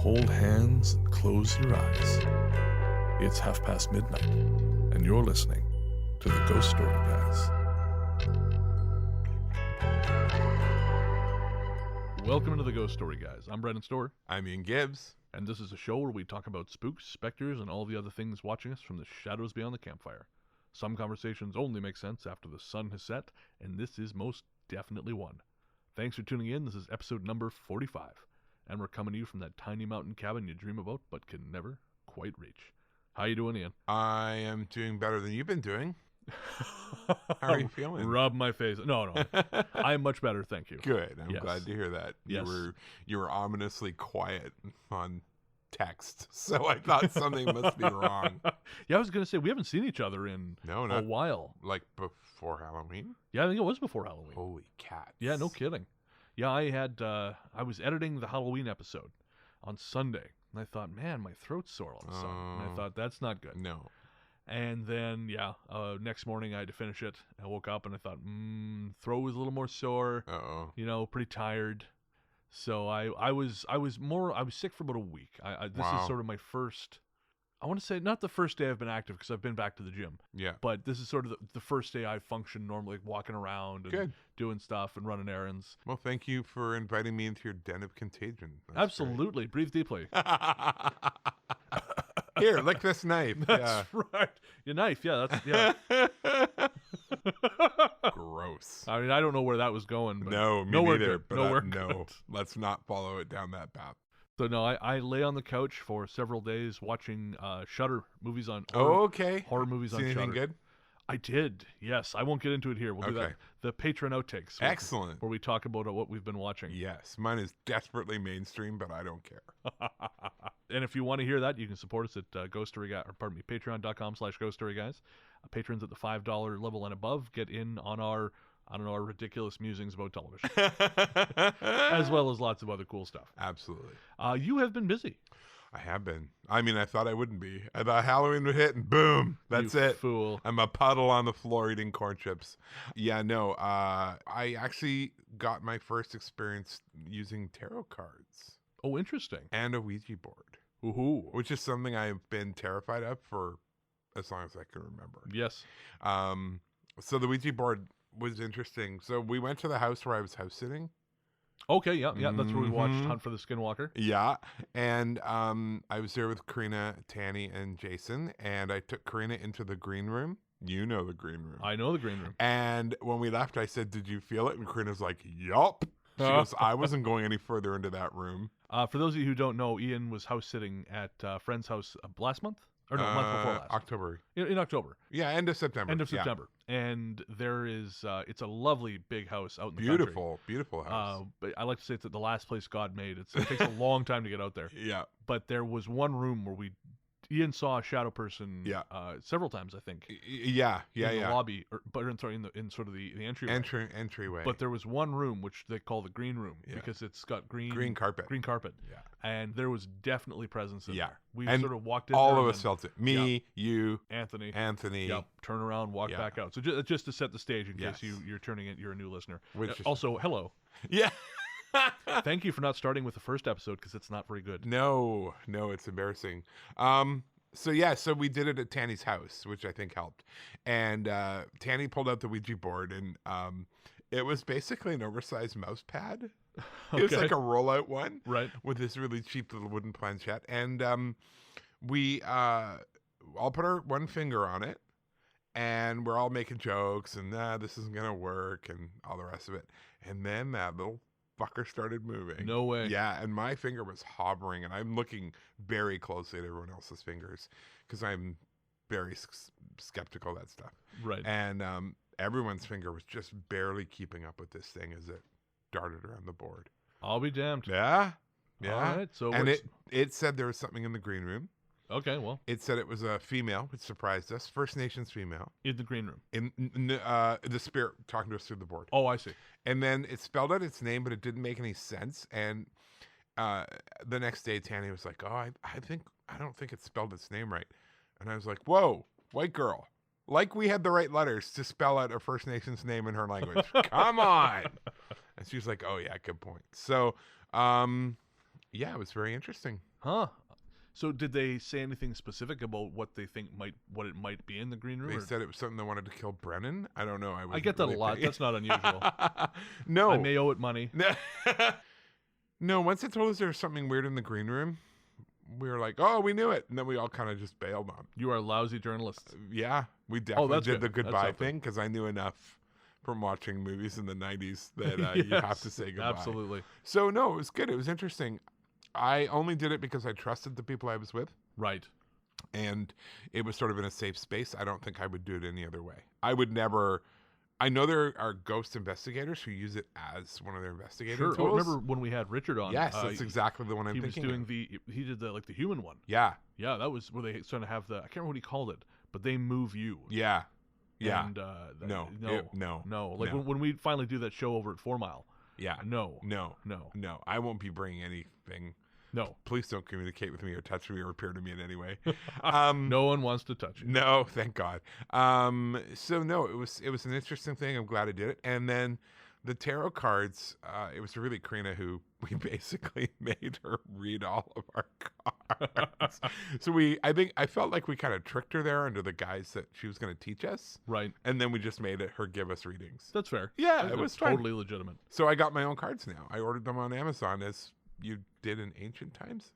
hold hands and close your eyes. It's midnight, and you're listening to the Ghost Story Guys. Welcome to the Ghost Story Guys. I'm Brennan Storr. I'm Ian Gibbs. And this is a show where we talk about spooks, specters, and all the other things watching us from the shadows beyond the campfire. Some conversations only make sense after the sun has set, and this is most definitely one. Thanks for tuning in. This is episode number 45. And we're coming to you from that tiny mountain cabin you dream about but can never quite reach. How you doing, Ian? I am doing better than you've been doing. How are you feeling? Rub my face. No. I'm much better, thank you. Good. I'm glad to hear that. Yes. You were ominously quiet on text, so I thought something must be wrong. Yeah, I was going to say, we haven't seen each other in a while. Like before Halloween? Yeah, I think it was before Halloween. Holy cats. Yeah, no kidding. Yeah, I was editing the Halloween episode on Sunday, and I thought, man, my throat's sore all of a sudden. And I thought, that's not good. No. And then, next morning I had to finish it. I woke up and I thought, throat was a little more sore. Uh-oh. You know, pretty tired. So I was sick for about a week. This is sort of my first, I want to say, not the first day I've been active because I've been back to the gym. Yeah. But this is sort of the first day I function normally, like walking around and doing stuff and running errands. Well, thank you for inviting me into your den of contagion. That's absolutely. Great. Breathe deeply. Here, lick this knife. That's right. Your knife, yeah. Gross. I mean, I don't know where that was going. But no, me nowhere neither. Good. But nowhere no, let's not follow it down that path. So no, I lay on the couch for several days watching Shudder movies on horror movies on Shudder. Anything good? I did, yes. I won't get into it here. We'll do that. The patron outtakes. Excellent. Where we talk about what we've been watching. Yes. Mine is desperately mainstream, but I don't care. And if you want to hear that, you can support us at patreon.com/ghoststoryguys. Patrons at the $5 level and above get in on our ridiculous musings about television. As well as lots of other cool stuff. Absolutely. You have been busy. I have been. I mean, I thought I wouldn't be. I thought Halloween would hit and boom, that's it. Fool. I'm a puddle on the floor eating corn chips. Yeah, no, I actually got my first experience using tarot cards. Oh, interesting. And a Ouija board. Ooh. Which is something I've been terrified of for as long as I can remember. Yes. So the Ouija board was interesting. So we went to the house where I was house sitting. Okay, yeah, that's where we watched Hunt for the Skinwalker. Yeah, and I was there with Karina, Tanny, and Jason, and I took Karina into the green room. You know the green room. I know the green room. And when we left, I said, "Did you feel it?" And Karina was like, "Yup." She goes, "I wasn't going any further into that room." For those of you who don't know, Ian was house sitting at a friend's house last month. Or no, month before last. October. In October. Yeah, end of September. And there is, it's a lovely big house out in the country. country. Beautiful house. But I like to say it's the last place God made. It takes a long time to get out there. Yeah. But there was one room where Ian saw a shadow person several times, I think. Yeah. In the lobby, in sort of the entryway. Entryway. But there was one room which they call the green room because it's got green carpet. Yeah. And there was definitely presence in there. We sort of walked in all there. Of us felt it. Me, you, Anthony. Yep. Turn around, walk back out. So just to set the stage in case you're turning it, you're a new listener. Also, hello. Yeah. Thank you for not starting with the first episode because it's not very good. No, it's embarrassing. So we did it at Tanny's house, which I think helped. And Tanny pulled out the Ouija board, and it was basically an oversized mouse pad. It was like a rollout one, right? With this really cheap little wooden planchette. And we all put our one finger on it, and we're all making jokes, and this isn't gonna work, and all the rest of it. And then that little fucker started moving. No way. Yeah, and my finger was hovering, and I'm looking very closely at everyone else's fingers because I'm very skeptical of that stuff. Right. And everyone's finger was just barely keeping up with this thing as it darted around the board. I'll be damned. Yeah. All right. So it said there was something in the green room. Okay, well. It said it was a female, which surprised us. First Nations female. In the green room. In the spirit talking to us through the board. Oh, I see. And then it spelled out its name, but it didn't make any sense. And the next day, Tanny was like, "Oh, I don't think it spelled its name right." And I was like, "Whoa, white girl. Like we had the right letters to spell out a First Nations name in her language. Come on." And she was like, "Oh, yeah, good point." So Yeah, it was very interesting. Huh. So did they say anything specific about what they think what it might be in the green room? They or- said it was something they wanted to kill Brennan. I don't know. I get that a lot. That's not unusual. No. I may owe it money. No, once they told us there was something weird in the green room, we were like, oh, we knew it. And then we all kind of just bailed on. You are lousy journalists. Yeah, we definitely that's did good. the That's goodbye something. thing because I knew enough from watching movies in the 90s that you Yes, have to say goodbye. Absolutely. So, no, it was good. It was interesting. I only did it because I trusted the people I was with. Right. And it was sort of in a safe space. I don't think I would do it any other way. I would never. I know there are ghost investigators who use it as one of their investigating Sure. tools. Oh, remember when we had Richard on? Yes, that's exactly the one I'm he was thinking. doing he did the human one. Yeah, Yeah, that was where they sort of have I can't remember what he called it, but they move you. yeah, yeah. And, No. no. Like No. when we finally do that show over at 4 Mile. Yeah. No. No. I won't be bringing anything. No. Please don't communicate with me or touch me or appear to me in any way. No one wants to touch you. No, thank God. So no, it was an interesting thing. I'm glad I did it. And then the tarot cards, it was really Karina who we basically made her read all of our cards. So I felt like we kind of tricked her there under the guise that she was going to teach us. Right. And then we just made her give us readings. That's fair. Yeah, That's it was fun. totally legitimate. So I got my own cards now. I ordered them on Amazon as you did in ancient times.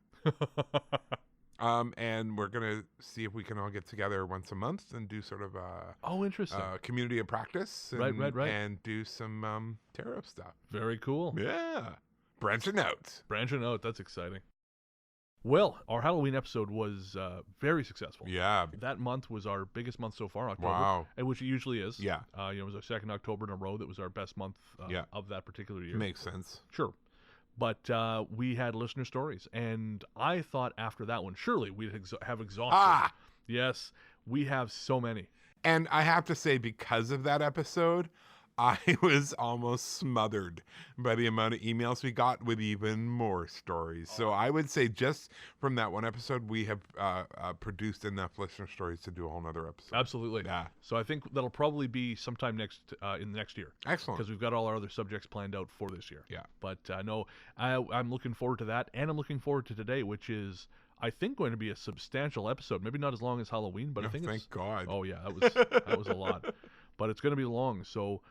And we're going to see if we can all get together once a month and do sort of Interesting. community of practice. And, Right. And do some tarot stuff. Very cool. Yeah. Branching out. Branching out. That's exciting. Well, our Halloween episode was very successful. Yeah. That month was our biggest month so far, October. Wow. And which it usually is. Yeah. It was our second October in a row that was our best month of that particular year. Makes sense. Sure. But we had listener stories, and I thought after that one, surely we'd have exhausted. Ah! Yes, we have so many. And I have to say, because of that episode, I was almost smothered by the amount of emails we got with even more stories. So I would say just from that one episode, we have produced enough listener stories to do a whole nother episode. Absolutely. Yeah. So I think that'll probably be sometime in the next year. Excellent. Because we've got all our other subjects planned out for this year. Yeah. But no, I'm looking forward to that, and I'm looking forward to today, which is, I think, going to be a substantial episode. Maybe not as long as Halloween, but I think thank God. Oh yeah, that was a lot. But it's going to be long, so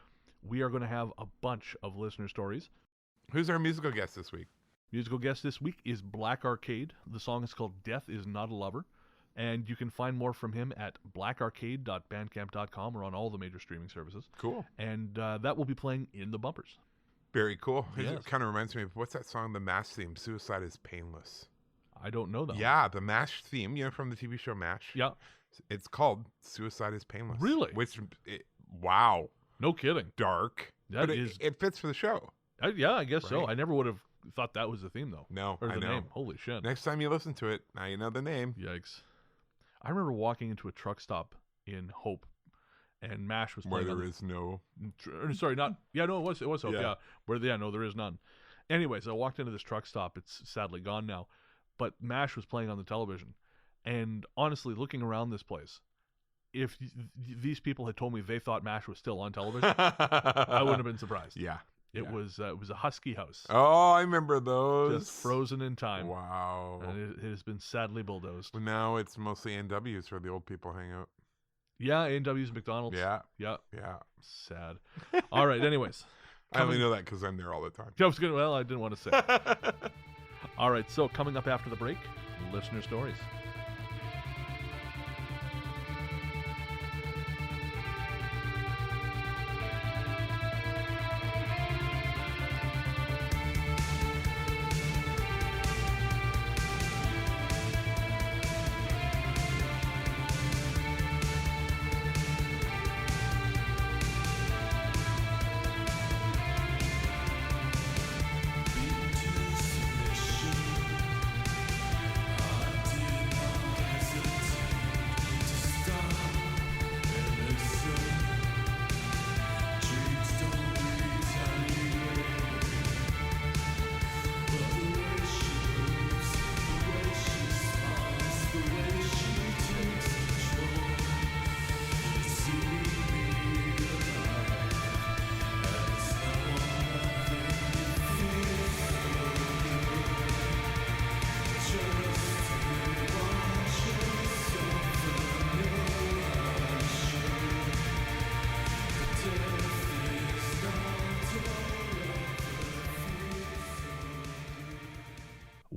we are going to have a bunch of listener stories. Who's our musical guest this week? Musical guest this week is Black Arcade. The song is called Death Is Not a Lover. And you can find more from him at blackarcade.bandcamp.com or on all the major streaming services. Cool. And that will be playing in the bumpers. Very cool. Yes. It kind of reminds me of, what's that song, the MASH theme? Suicide is Painless. I don't know that. Yeah, the MASH theme, from the TV show MASH. Yeah. It's called Suicide is Painless. Really? Wow. No kidding. Dark. That But is- it fits for the show. Yeah, I guess so. Right. I never would have thought that was the theme, though. No, Or I the know. name. Holy shit. Next time you listen to it, now you know the name. Yikes. I remember walking into a truck stop in Hope, and MASH was Where playing. there is no. Sorry, not. Yeah, no, it was Hope. Yeah. Yeah. No, there is none. Anyways, I walked into this truck stop. It's sadly gone now. But MASH was playing on the television. And honestly, looking around this place, if these people had told me they thought MASH was still on television, I wouldn't have been surprised. Yeah. It was a Husky house. Oh, I remember those. Just frozen in time. Wow. And it has been sadly bulldozed. Well, now it's mostly NWs where the old people hang out. Yeah, A&W's, McDonald's. Yeah. Yeah. Yeah. Sad. All right, anyways. I only know that because I'm there all the time. I didn't want to say it. All right, so coming up after the break, listener stories.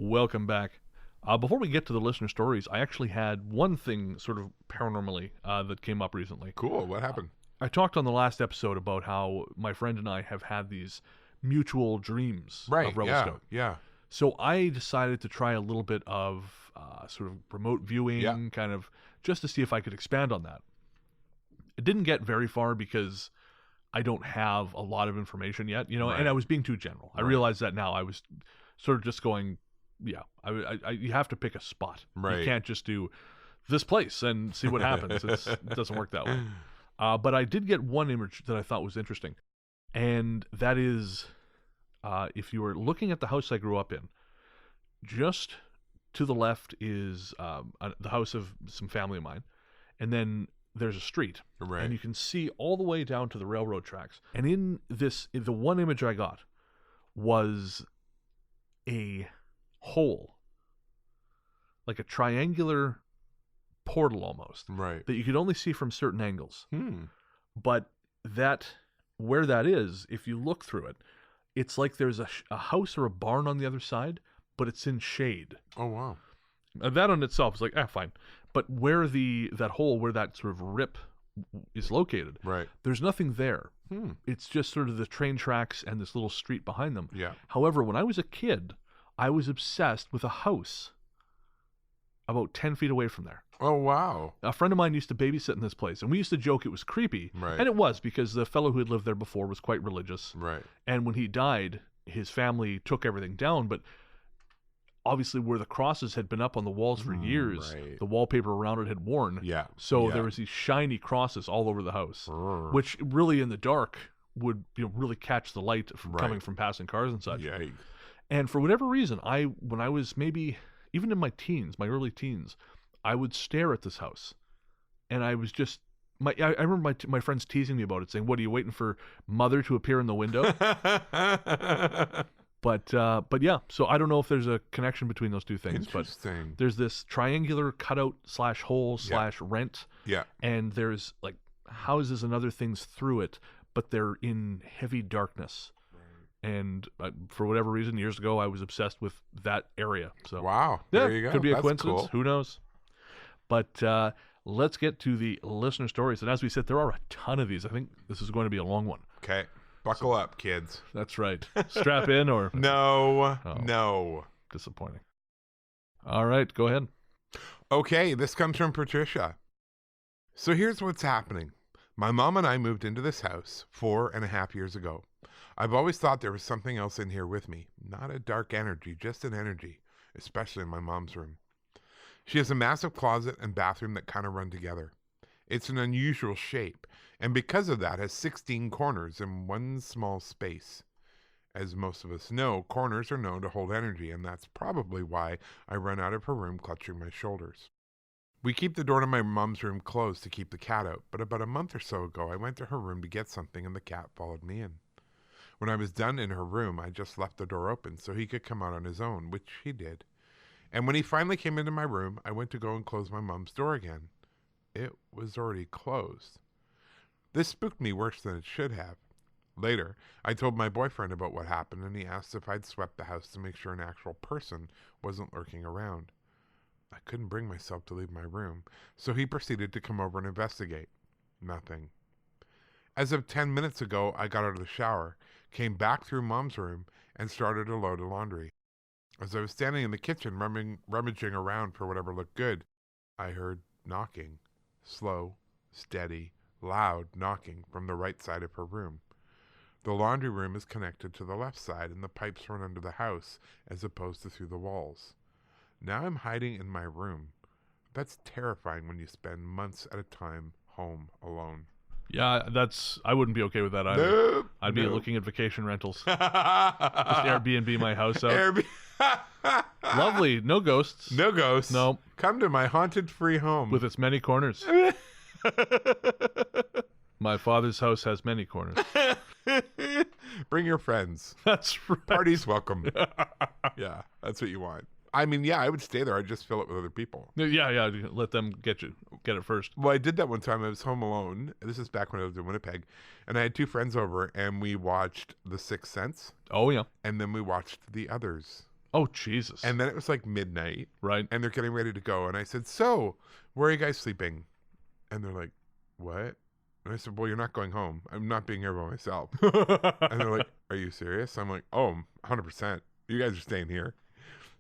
Welcome back. Before we get to the listener stories, I actually had one thing sort of paranormally that came up recently. Cool. What happened? I talked on the last episode about how my friend and I have had these mutual dreams Right. of Rebel Yeah. Scout. Yeah. So I decided to try a little bit of sort of remote viewing, kind of just to see if I could expand on that. It didn't get very far because I don't have a lot of information yet, you know, Right. and I was being too general. I Right. realize that now. I was sort of just going, you have to pick a spot. Right. You can't just do this place and see what happens. It doesn't work that way. But I did get one image that I thought was interesting, and that is if you were looking at the house I grew up in, just to the left is the house of some family of mine, and then there's a street, Right. and you can see all the way down to the railroad tracks. And in the one image I got was a hole, like a triangular portal almost, Right. that you could only see from certain angles. But where that is, if you look through it, it's like there's a house or a barn on the other side, but it's in shade. Oh, wow. That on itself is like, fine. But where that hole, where that sort of rip is located, Right. there's nothing there. It's just sort of the train tracks and this little street behind them. Yeah. However, when I was a kid, I was obsessed with a house about 10 feet away from there. Oh, wow. A friend of mine used to babysit in this place, and we used to joke it was creepy. Right. And it was, because the fellow who had lived there before was quite religious. Right. And when he died, his family took everything down, but obviously where the crosses had been up on the walls for years, right. the wallpaper around it had worn. Yeah. So Yeah. there was these shiny crosses all over the house, Brr. which really in the dark would really catch the light from Right. coming from passing cars and such. Yikes. And for whatever reason, when I was maybe even in my early teens, I would stare at this house, and I was just I remember my friends teasing me about it, saying, "What, are you waiting for Mother to appear in the window?" But yeah, so I don't know if there's a connection between those two things, but Interesting. there's this triangular cutout / hole / rent, Yeah. and there's like houses and other things through it, but they're in heavy darkness. And for whatever reason, years ago, I was obsessed with that area. So Wow. yeah, There you go. could be a That's coincidence. cool. Who knows? But let's get to the listener stories. And as we said, there are a ton of these. I think this is going to be a long one. Okay. Buckle up, kids. That's right. Strap in or No. Oh. No. disappointing. All right, go ahead. Okay, this comes from Patricia. So here's what's happening. My mom and I moved into this house 4.5 years ago. I've always thought there was something else in here with me. Not a dark energy, just an energy, especially in my mom's room. She has a massive closet and bathroom that kind of run together. It's an unusual shape, and because of that has 16 corners in one small space. As most of us know, corners are known to hold energy, and that's probably why I run out of her room clutching my shoulders. We keep the door to my mom's room closed to keep the cat out, but about a month or so ago I went to her room to get something and the cat followed me in. When I was done in her room, I just left the door open so he could come out on his own, which he did. And when he finally came into my room, I went to go and close my mom's door again. It was already closed. This spooked me worse than it should have. Later, I told my boyfriend about what happened, and he asked if I'd swept the house to make sure an actual person wasn't lurking around. I couldn't bring myself to leave my room, so he proceeded to come over and investigate. Nothing. As of 10 minutes ago, I got out of the shower, came back through Mom's room, and started a load of laundry. As I was standing in the kitchen rummaging around for whatever looked good, I heard knocking. Slow, steady, loud knocking from the right side of her room. The laundry room is connected to the left side, and the pipes run under the house as opposed to through the walls. Now I'm hiding in my room. That's terrifying when you spend months at a time home alone. Yeah, I wouldn't be okay with that either. Nope. I'd be Nope. looking at vacation rentals. Just Airbnb my house out. Lovely. No ghosts. No ghosts. No. Come to my haunted free home. With its many corners. My father's house has many corners. Bring your friends. That's right. Party's welcome. Yeah, that's what you want. I mean, yeah, I would stay there. I'd just fill it with other people. Yeah. Let them get it first. Well, I did that one time. I was home alone. This is back when I lived in Winnipeg. And I had 2 friends over, and we watched The Sixth Sense. Oh, yeah. And then we watched The Others. Oh, Jesus. And then it was like midnight, right. and they're getting ready to go. And I said, so, where are you guys sleeping? And they're like, what? And I said, well, you're not going home. I'm not being here by myself. And they're like, are you serious? I'm like, oh, 100%. You guys are staying here.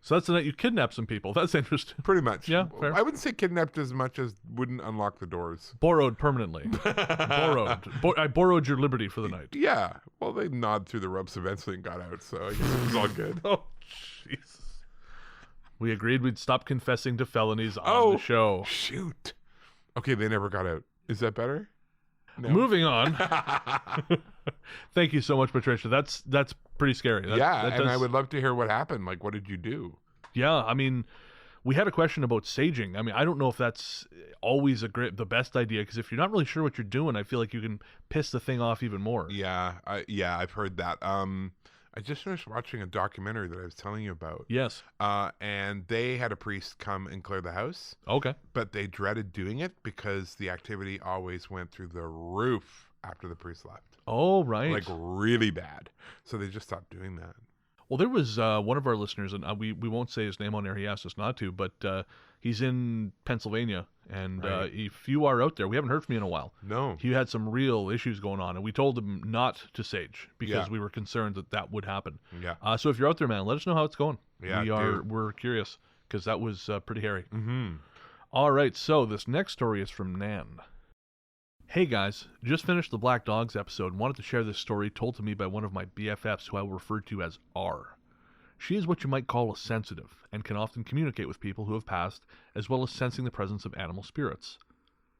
So that's the night you kidnapped some people. That's interesting. Pretty much. Yeah, fair. I wouldn't say kidnapped as much as wouldn't unlock the doors. Borrowed permanently. I borrowed your liberty for the night. Yeah. Well, they gnawed through the ropes eventually and got out, so I guess it was all good. Oh, Jesus. We agreed we'd stop confessing to felonies on the show. Shoot. Okay, they never got out. Is that better? No. Moving on. Thank you so much, Patricia. That's pretty scary. I would love to hear what happened. Like, what did you do? Yeah, I mean, we had a question about saging. I mean, I don't know if that's always the best idea, because if you're not really sure what you're doing, I feel like you can piss the thing off even more. Yeah, I've heard that. I just finished watching a documentary that I was telling you about. Yes. And they had a priest come and clear the house. Okay. But they dreaded doing it because the activity always went through the roof after the priest left. Oh, right. Like really bad. So they just stopped doing that. Well, there was one of our listeners, and we won't say his name on air. He asked us not to, but he's in Pennsylvania. And Right. If you are out there, we haven't heard from you in a while. No. He had some real issues going on, and we told him not to sage because Yeah. we were concerned that would happen. Yeah. So if you're out there, man, let us know how it's going. Yeah, We're curious, because that was pretty hairy. Mm-hmm. All right, so this next story is from Nan. Hey guys, just finished the Black Dogs episode and wanted to share this story told to me by one of my BFFs who I will refer to as R. She is what you might call a sensitive and can often communicate with people who have passed, as well as sensing the presence of animal spirits.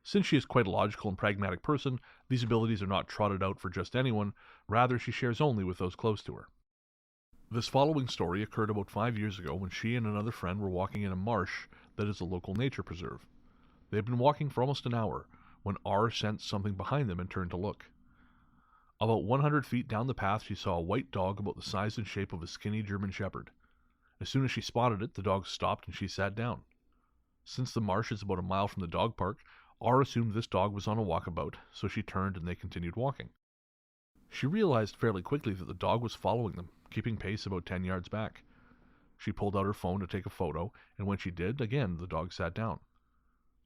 Since she is quite a logical and pragmatic person, these abilities are not trotted out for just anyone, rather she shares only with those close to her. This following story occurred about 5 years ago when she and another friend were walking in a marsh that is a local nature preserve. They had been walking for almost an hour when R sensed something behind them and turned to look. About 100 feet down the path, she saw a white dog about the size and shape of a skinny German shepherd. As soon as she spotted it, the dog stopped and she sat down. Since the marsh is about a mile from the dog park, R assumed this dog was on a walkabout, so she turned and they continued walking. She realized fairly quickly that the dog was following them, keeping pace about 10 yards back. She pulled out her phone to take a photo, and when she did, again, the dog sat down.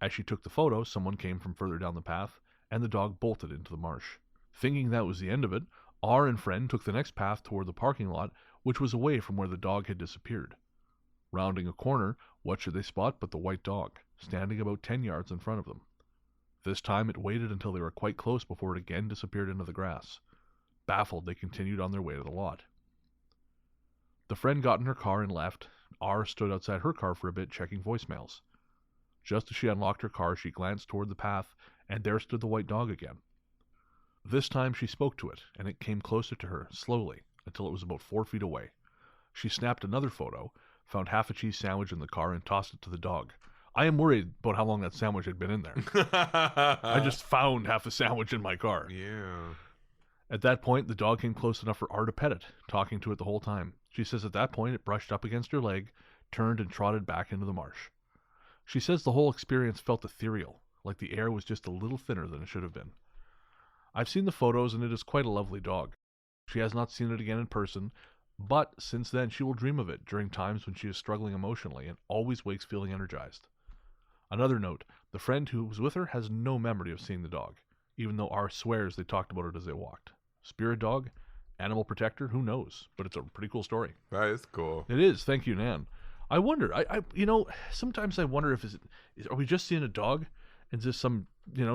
As she took the photo, someone came from further down the path, and the dog bolted into the marsh. Thinking that was the end of it, R and friend took the next path toward the parking lot, which was away from where the dog had disappeared. Rounding a corner, what should they spot but the white dog, standing about 10 yards in front of them. This time it waited until they were quite close before it again disappeared into the grass. Baffled, they continued on their way to the lot. The friend got in her car and left. R stood outside her car for a bit, checking voicemails. Just as she unlocked her car, she glanced toward the path, and there stood the white dog again. This time she spoke to it, and it came closer to her, slowly, until it was about 4 feet away. She snapped another photo, found half a cheese sandwich in the car, and tossed it to the dog. I am worried about how long that sandwich had been in there. I just found half a sandwich in my car. Yeah. At that point, the dog came close enough for R to pet it, talking to it the whole time. She says at that point it brushed up against her leg, turned and trotted back into the marsh. She says the whole experience felt ethereal, like the air was just a little thinner than it should have been. I've seen the photos and it is quite a lovely dog. She has not seen it again in person, but since then she will dream of it during times when she is struggling emotionally and always wakes feeling energized. Another note, the friend who was with her has no memory of seeing the dog, even though R swears they talked about it as they walked. Spirit dog? Animal protector? Who knows? But it's a pretty cool story. That is cool. It is. Thank you, Nan. I wonder, sometimes I wonder if are we just seeing a dog? Is this some,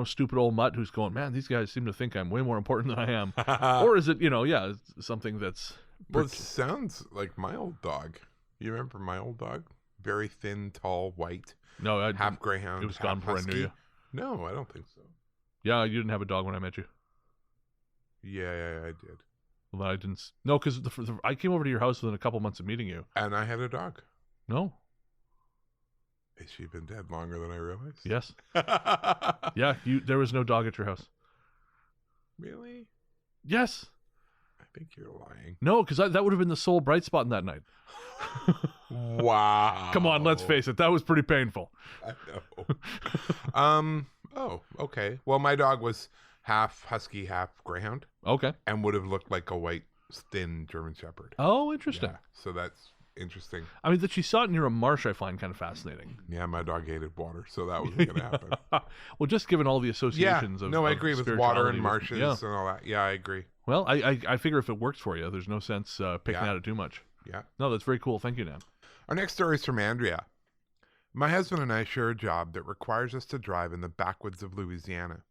stupid old mutt who's going, man, these guys seem to think I'm way more important than I am. Or is it, it's something that's... Well, it sounds like my old dog. You remember my old dog? Very thin, tall, white. No, half greyhound. It was gone before husky. I knew you. No, I don't think so. Yeah, you didn't have a dog when I met you. Yeah, I did. Well, I didn't... No, because I came over to your house within a couple months of meeting you. And I had a dog. No. Has she been dead longer than I realized? Yes. Yeah, there was no dog at your house. Really? Yes. I think you're lying. No, because that would have been the sole bright spot in that night. Wow. Come on, let's face it. That was pretty painful. I know. Oh, okay. Well, my dog was half husky, half greyhound. Okay. And would have looked like a white, thin German shepherd. Oh, interesting. Yeah, so that's interesting. I mean, that she saw it near a marsh, I find kind of fascinating. Yeah, my dog hated water, so that wasn't going to happen. Well, just given all the Yeah, associations of no, I of agree with water and spirituality marshes yeah. and all that. Yeah, I agree. Well, I figure if it works for you, there's no sense picking Yeah. at it too much. Yeah. No, that's very cool. Thank you, Nan. Our next story is from Andrea. My husband and I share a job that requires us to drive in the backwoods of Louisiana.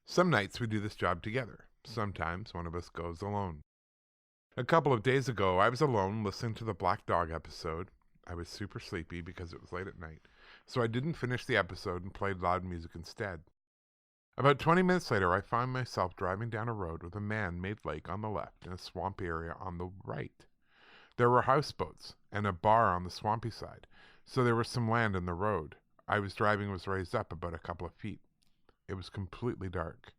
Some nights we do this job together. Sometimes one of us goes alone. A couple of days ago, I was alone listening to the Black Dog episode. I was super sleepy because it was late at night, so I didn't finish the episode and played loud music instead. About 20 minutes later, I found myself driving down a road with a man-made lake on the left and a swampy area on the right. There were houseboats and a bar on the swampy side, so there was some land in the road. I was driving was raised up about a couple of feet. It was completely dark.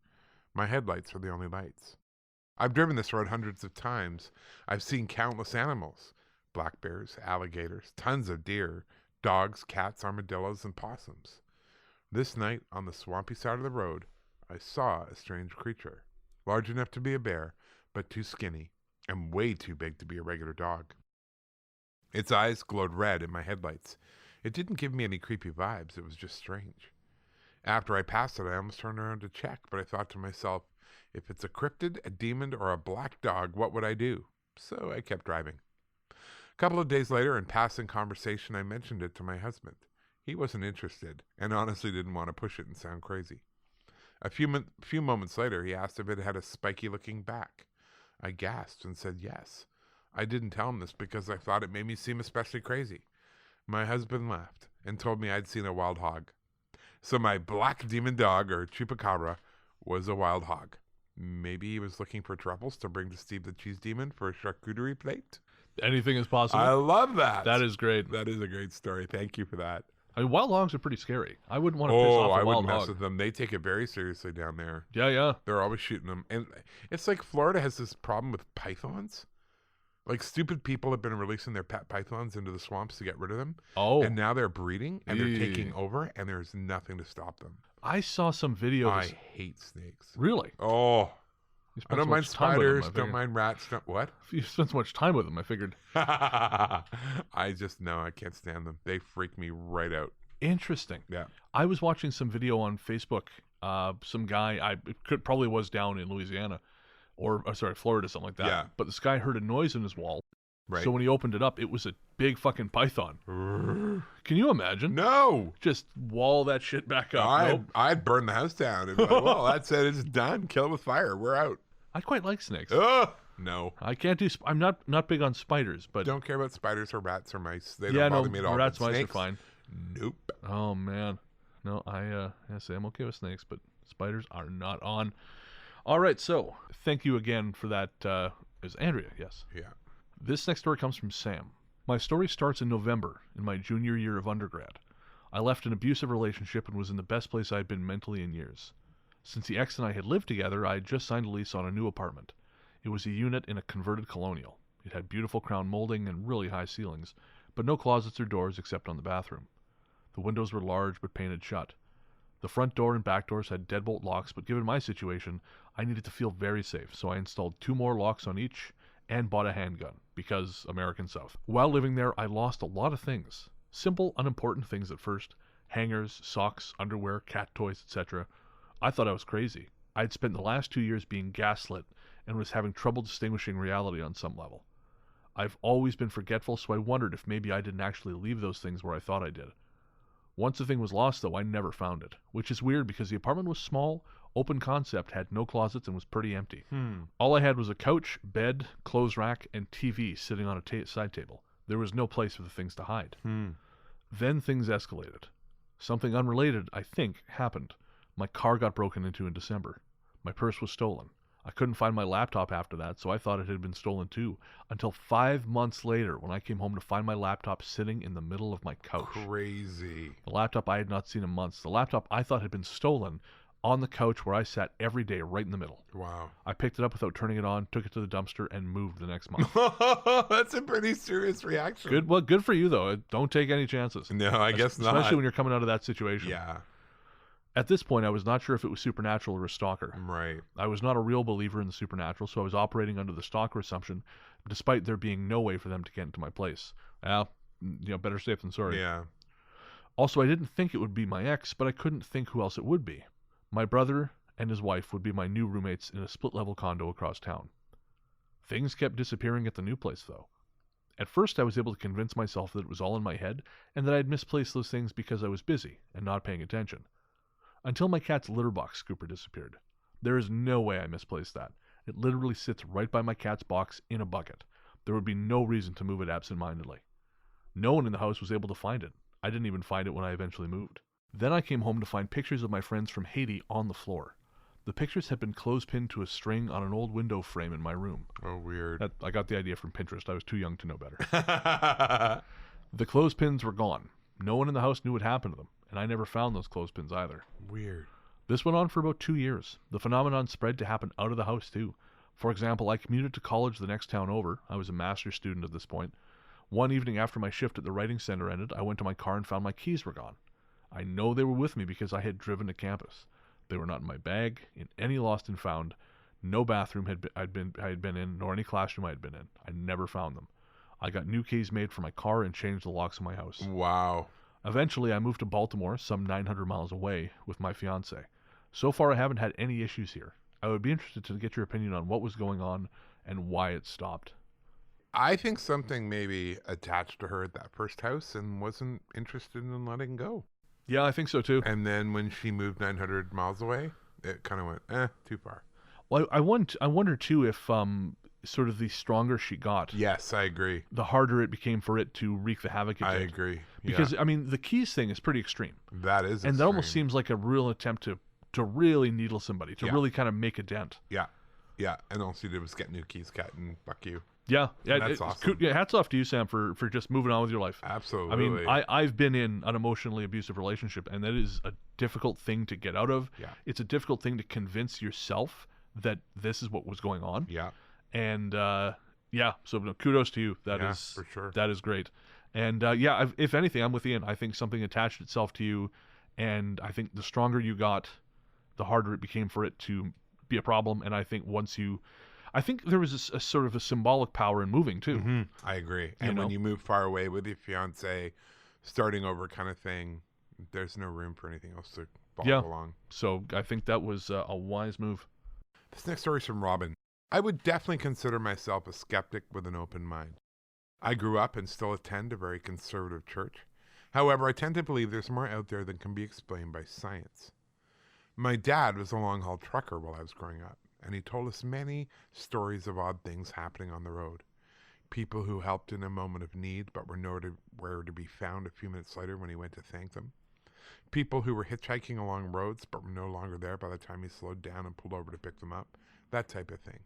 My headlights were the only lights. I've driven this road hundreds of times. I've seen countless animals. Black bears, alligators, tons of deer, dogs, cats, armadillos, and possums. This night, on the swampy side of the road, I saw a strange creature. Large enough to be a bear, but too skinny, and way too big to be a regular dog. Its eyes glowed red in my headlights. It didn't give me any creepy vibes. It was just strange. After I passed it, I almost turned around to check, but I thought to myself, if it's a cryptid, a demon, or a black dog, what would I do? So I kept driving. A couple of days later, in passing conversation, I mentioned it to my husband. He wasn't interested, and honestly didn't want to push it and sound crazy. A few moments later, he asked if it had a spiky-looking back. I gasped and said yes. I didn't tell him this because I thought it made me seem especially crazy. My husband laughed and told me I'd seen a wild hog. So my black demon dog, or chupacabra, was a wild hog. Maybe he was looking for truffles to bring to Steve the Cheese Demon for a charcuterie plate? Anything is possible. I love that. That is great. That is a great story. Thank you for that. I mean, wild hogs are pretty scary. I wouldn't want to piss off a I wild wouldn't mess hog. with them. They take it very seriously down there. Yeah. They're always shooting them. And it's like Florida has this problem with pythons. Like, stupid people have been releasing their pet pythons into the swamps to get rid of them. Oh. And now they're breeding, and they're taking Eee. over, and there's nothing to stop them. I saw some videos. I hate snakes. Really? Oh. You I spent don't so mind much time with them, spiders, I don't figured. mind rats, what? You spent so much time with them, I figured. I just, no, I can't stand them. They freak me right out. Interesting. Yeah. I was watching some video on Facebook. Some guy, probably was down in Louisiana, or Florida, something like that. Yeah. But this guy heard a noise in his wall. Right. So when he opened it up, it was a big fucking python. Can you imagine? No. Just wall that shit back up. Nope. I'd burn the house down. And be like, well, that's it. It's done. Kill it with fire. We're out. I quite like snakes. Oh, no. I can't do. I'm not big on spiders, but Don't care about spiders or rats or mice. They yeah, don't bother me at all. rats, But mice are snakes? fine. Nope. Oh man, no, I say I'm okay with snakes, but spiders are not on. All right, so thank you again for that. Is Andrea? Yes. Yeah. This next story comes from Sam. My story starts in November, in my junior year of undergrad. I left an abusive relationship and was in the best place I had been mentally in years. Since the ex and I had lived together, I had just signed a lease on a new apartment. It was a unit in a converted colonial. It had beautiful crown molding and really high ceilings, but no closets or doors except on the bathroom. The windows were large but painted shut. The front door and back doors had deadbolt locks, but given my situation, I needed to feel very safe, so I installed 2 more locks on each and bought a handgun, because American South. While living there, I lost a lot of things. Simple, unimportant things at first. Hangers, socks, underwear, cat toys, etc. I thought I was crazy. I'd spent the last 2 years being gaslit and was having trouble distinguishing reality on some level. I've always been forgetful, so I wondered if maybe I didn't actually leave those things where I thought I did. Once the thing was lost, though, I never found it, which is weird because the apartment was small, open concept, had no closets, and was pretty empty. All I had was a couch, bed, clothes rack, and TV sitting on a side table. There was no place for the things to hide. Then things escalated. Something unrelated, I think, happened. My car got broken into in December. My purse was stolen. I couldn't find my laptop after that, so I thought it had been stolen too, until 5 months later when I came home to find my laptop sitting in the middle of my couch. Crazy. The laptop I had not seen in months. The laptop I thought had been stolen on the couch where I sat every day right in the middle. Wow. I picked it up without turning it on, took it to the dumpster, and moved the next month. That's a pretty serious reaction. Good. Well, good for you, though. Don't take any chances. No, I guess not. Especially when you're coming out of that situation. Yeah. At this point, I was not sure if it was supernatural or a stalker. Right. I was not a real believer in the supernatural, so I was operating under the stalker assumption, despite there being no way for them to get into my place. Well, better safe than sorry. Yeah. Also, I didn't think it would be my ex, but I couldn't think who else it would be. My brother and his wife would be my new roommates in a split-level condo across town. Things kept disappearing at the new place, though. At first, I was able to convince myself that it was all in my head, and that I had misplaced those things because I was busy and not paying attention. Until my cat's litter box scooper disappeared. There is no way I misplaced that. It literally sits right by my cat's box in a bucket. There would be no reason to move it absent-mindedly. No one in the house was able to find it. I didn't even find it when I eventually moved. Then I came home to find pictures of my friends from Haiti on the floor. The pictures had been clothespined to a string on an old window frame in my room. Oh, weird. I got the idea from Pinterest. I was too young to know better. The clothespins were gone. No one in the house knew what happened to them, and I never found those clothespins either. Weird. This went on for about 2 years. The phenomenon spread to happen out of the house, too. For example, I commuted to college the next town over. I was a master's student at this point. One evening after my shift at the writing center ended, I went to my car and found my keys were gone. I know they were with me because I had driven to campus. They were not in my bag, in any lost and found. No bathroom I had been in, nor any classroom I had been in. I never found them. I got new keys made for my car and changed the locks of my house. Wow. Eventually, I moved to Baltimore, some 900 miles away, with my fiancée. So far, I haven't had any issues here. I would be interested to get your opinion on what was going on and why it stopped. I think something maybe attached to her at that first house and wasn't interested in letting go. Yeah, I think so too. And then when she moved 900 miles away, it kind of went, too far. Well, I wonder too if sort of the stronger she got. Yes, I agree. The harder it became for it to wreak the havoc it I did. agree. Because, I mean, the keys thing is pretty extreme. That is And extreme. that almost seems like a real attempt to really needle somebody, to really kind of make a dent. Yeah. Yeah. And all she did was get new keys cut and fuck you. Yeah. That's awesome. Yeah, hats off to you, Sam, for just moving on with your life. Absolutely. I mean, I've been in an emotionally abusive relationship, and that is a difficult thing to get out of. Yeah. It's a difficult thing to convince yourself that this is what was going on. Yeah. And, so kudos to you. That is for sure. That is great. And, if anything, I'm with Ian. I think something attached itself to you, and I think the stronger you got, the harder it became for it to be a problem. And I think I think there was a sort of a symbolic power in moving too. Mm-hmm. I agree. And when you move far away with your fiance, starting over kind of thing, there's no room for anything else to follow along. So I think that was a wise move. This next story is from Robin. I would definitely consider myself a skeptic with an open mind. I grew up and still attend a very conservative church. However, I tend to believe there's more out there than can be explained by science. My dad was a long-haul trucker while I was growing up, and he told us many stories of odd things happening on the road. People who helped in a moment of need but were nowhere to be found a few minutes later when he went to thank them. People who were hitchhiking along roads but were no longer there by the time he slowed down and pulled over to pick them up. That type of thing.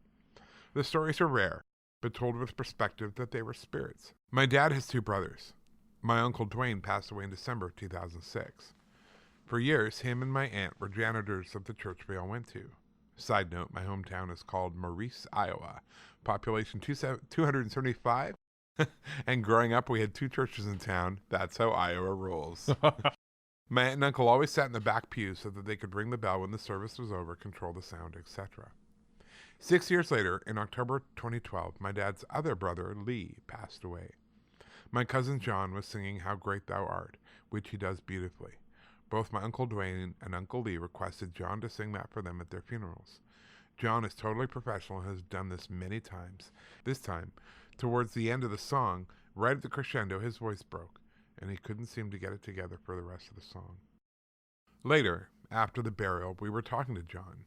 The stories are rare, but told with perspective that they were spirits. My dad has 2 brothers. My uncle Dwayne passed away in December of 2006. For years, him and my aunt were janitors of the church we all went to. Side note, my hometown is called Maurice, Iowa. Population 275. And growing up, we had 2 churches in town. That's how Iowa rolls. My aunt and uncle always sat in the back pew so that they could ring the bell when the service was over, control the sound, etc. 6 years later, in October 2012, my dad's other brother, Lee, passed away. My cousin John was singing How Great Thou Art, which he does beautifully. Both my Uncle Dwayne and Uncle Lee requested John to sing that for them at their funerals. John is totally professional and has done this many times. This time, towards the end of the song, right at the crescendo, his voice broke, and he couldn't seem to get it together for the rest of the song. Later, after the burial, we were talking to John,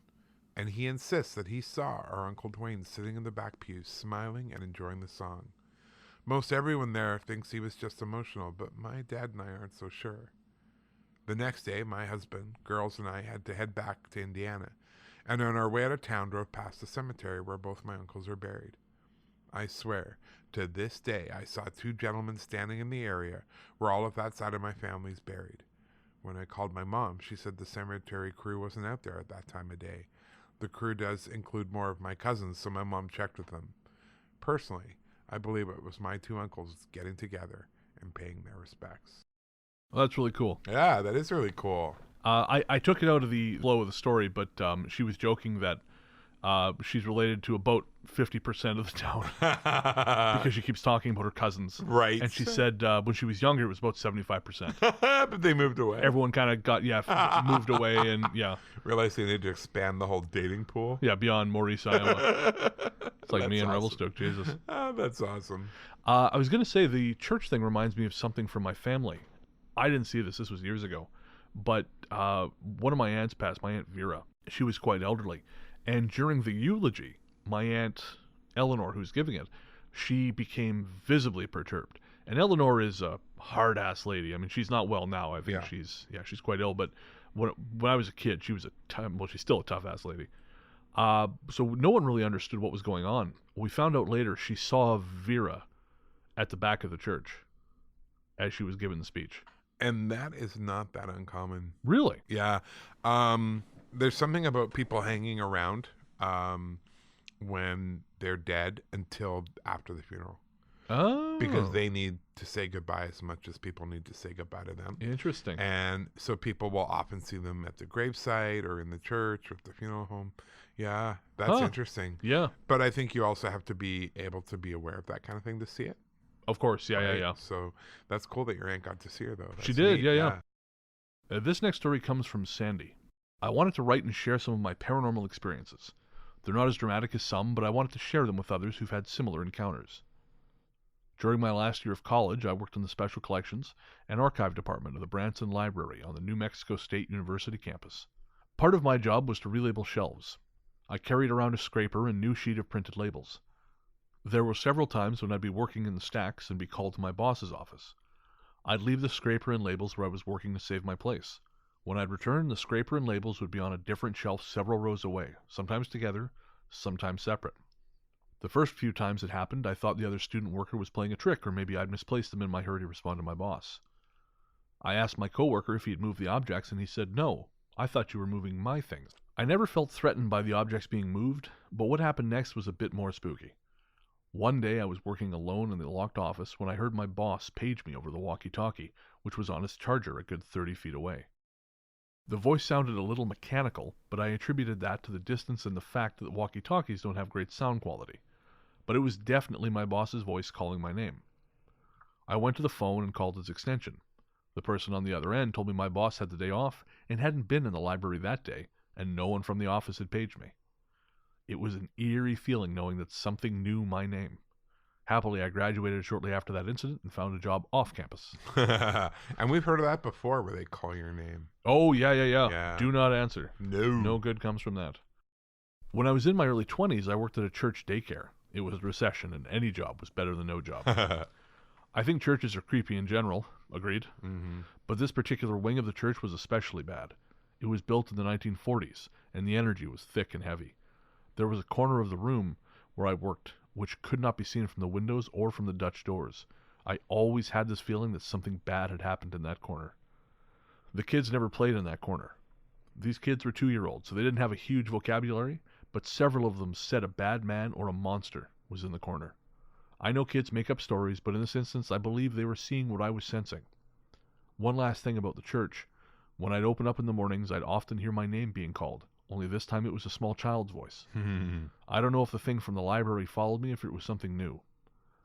and he insists that he saw our Uncle Dwayne sitting in the back pew, smiling and enjoying the song. Most everyone there thinks he was just emotional, but my dad and I aren't so sure. The next day, my husband, girls, and I had to head back to Indiana, and on our way out of town drove past the cemetery where both my uncles are buried. I swear, to this day, I saw 2 gentlemen standing in the area where all of that side of my family is buried. When I called my mom, she said the cemetery crew wasn't out there at that time of day. The crew does include more of my cousins, so my mom checked with them. Personally, I believe it was my 2 uncles getting together and paying their respects. Well, that's really cool. Yeah, that is really cool. I took it out of the flow of the story, but she was joking that she's related to about 50% of the town because she keeps talking about her cousins. Right. And she said when she was younger, it was about 75%. But they moved away. Everyone kind of got, moved away and, Realized they needed to expand the whole dating pool. Yeah, beyond Maurice, Iowa. It's like me and awesome. Revelstoke, Jesus. Oh, that's awesome. I was going to say the church thing reminds me of something from my family. I didn't see this. This was years ago. But one of my aunts passed, my Aunt Vera. She was quite elderly. And during the eulogy, my Aunt Eleanor, who's giving it, she became visibly perturbed. And Eleanor is a hard-ass lady. I mean, she's not well now. I think she's quite ill. But when I was a kid, she was she's still a tough-ass lady. So no one really understood what was going on. We found out later she saw Vera at the back of the church as she was giving the speech. And that is not that uncommon. Really? Yeah. There's something about people hanging around when they're dead until after the funeral. Oh. Because they need to say goodbye as much as people need to say goodbye to them. Interesting. And so people will often see them at the gravesite or in the church or at the funeral home. Yeah, that's interesting. Yeah. But I think you also have to be able to be aware of that kind of thing to see it. Of course. Yeah, right? yeah. So that's cool that your aunt got to see her, though. She did. Yeah. This next story comes from Sandy. I wanted to write and share some of my paranormal experiences. They're not as dramatic as some, but I wanted to share them with others who've had similar encounters. During my last year of college, I worked in the Special Collections and Archive Department of the Branson Library on the New Mexico State University campus. Part of my job was to relabel shelves. I carried around a scraper and new sheet of printed labels. There were several times when I'd be working in the stacks and be called to my boss's office. I'd leave the scraper and labels where I was working to save my place. When I'd return, the scraper and labels would be on a different shelf several rows away, sometimes together, sometimes separate. The first few times it happened, I thought the other student worker was playing a trick, or maybe I'd misplaced them in my hurry to respond to my boss. I asked my coworker if he'd moved the objects, and he said, "No, I thought you were moving my things." I never felt threatened by the objects being moved, but what happened next was a bit more spooky. One day I was working alone in the locked office when I heard my boss page me over the walkie-talkie, which was on his charger a good 30 feet away. The voice sounded a little mechanical, but I attributed that to the distance and the fact that walkie-talkies don't have great sound quality. But it was definitely my boss's voice calling my name. I went to the phone and called his extension. The person on the other end told me my boss had the day off and hadn't been in the library that day, and no one from the office had paged me. It was an eerie feeling knowing that something knew my name. Happily, I graduated shortly after that incident and found a job off campus. And we've heard of that before, where they call your name. Oh, yeah. Do not answer. No. No good comes from that. When I was in my early 20s, I worked at a church daycare. It was a recession, and any job was better than no job. I think churches are creepy in general. Agreed. Mm-hmm. But this particular wing of the church was especially bad. It was built in the 1940s, and the energy was thick and heavy. There was a corner of the room where I worked, which could not be seen from the windows or from the Dutch doors. I always had this feeling that something bad had happened in that corner. The kids never played in that corner. These kids were 2-year-olds, so they didn't have a huge vocabulary, but several of them said a bad man or a monster was in the corner. I know kids make up stories, but in this instance, I believe they were seeing what I was sensing. One last thing about the church. When I'd open up in the mornings, I'd often hear my name being called, only this time it was a small child's voice. I don't know if the thing from the library followed me, if it was something new.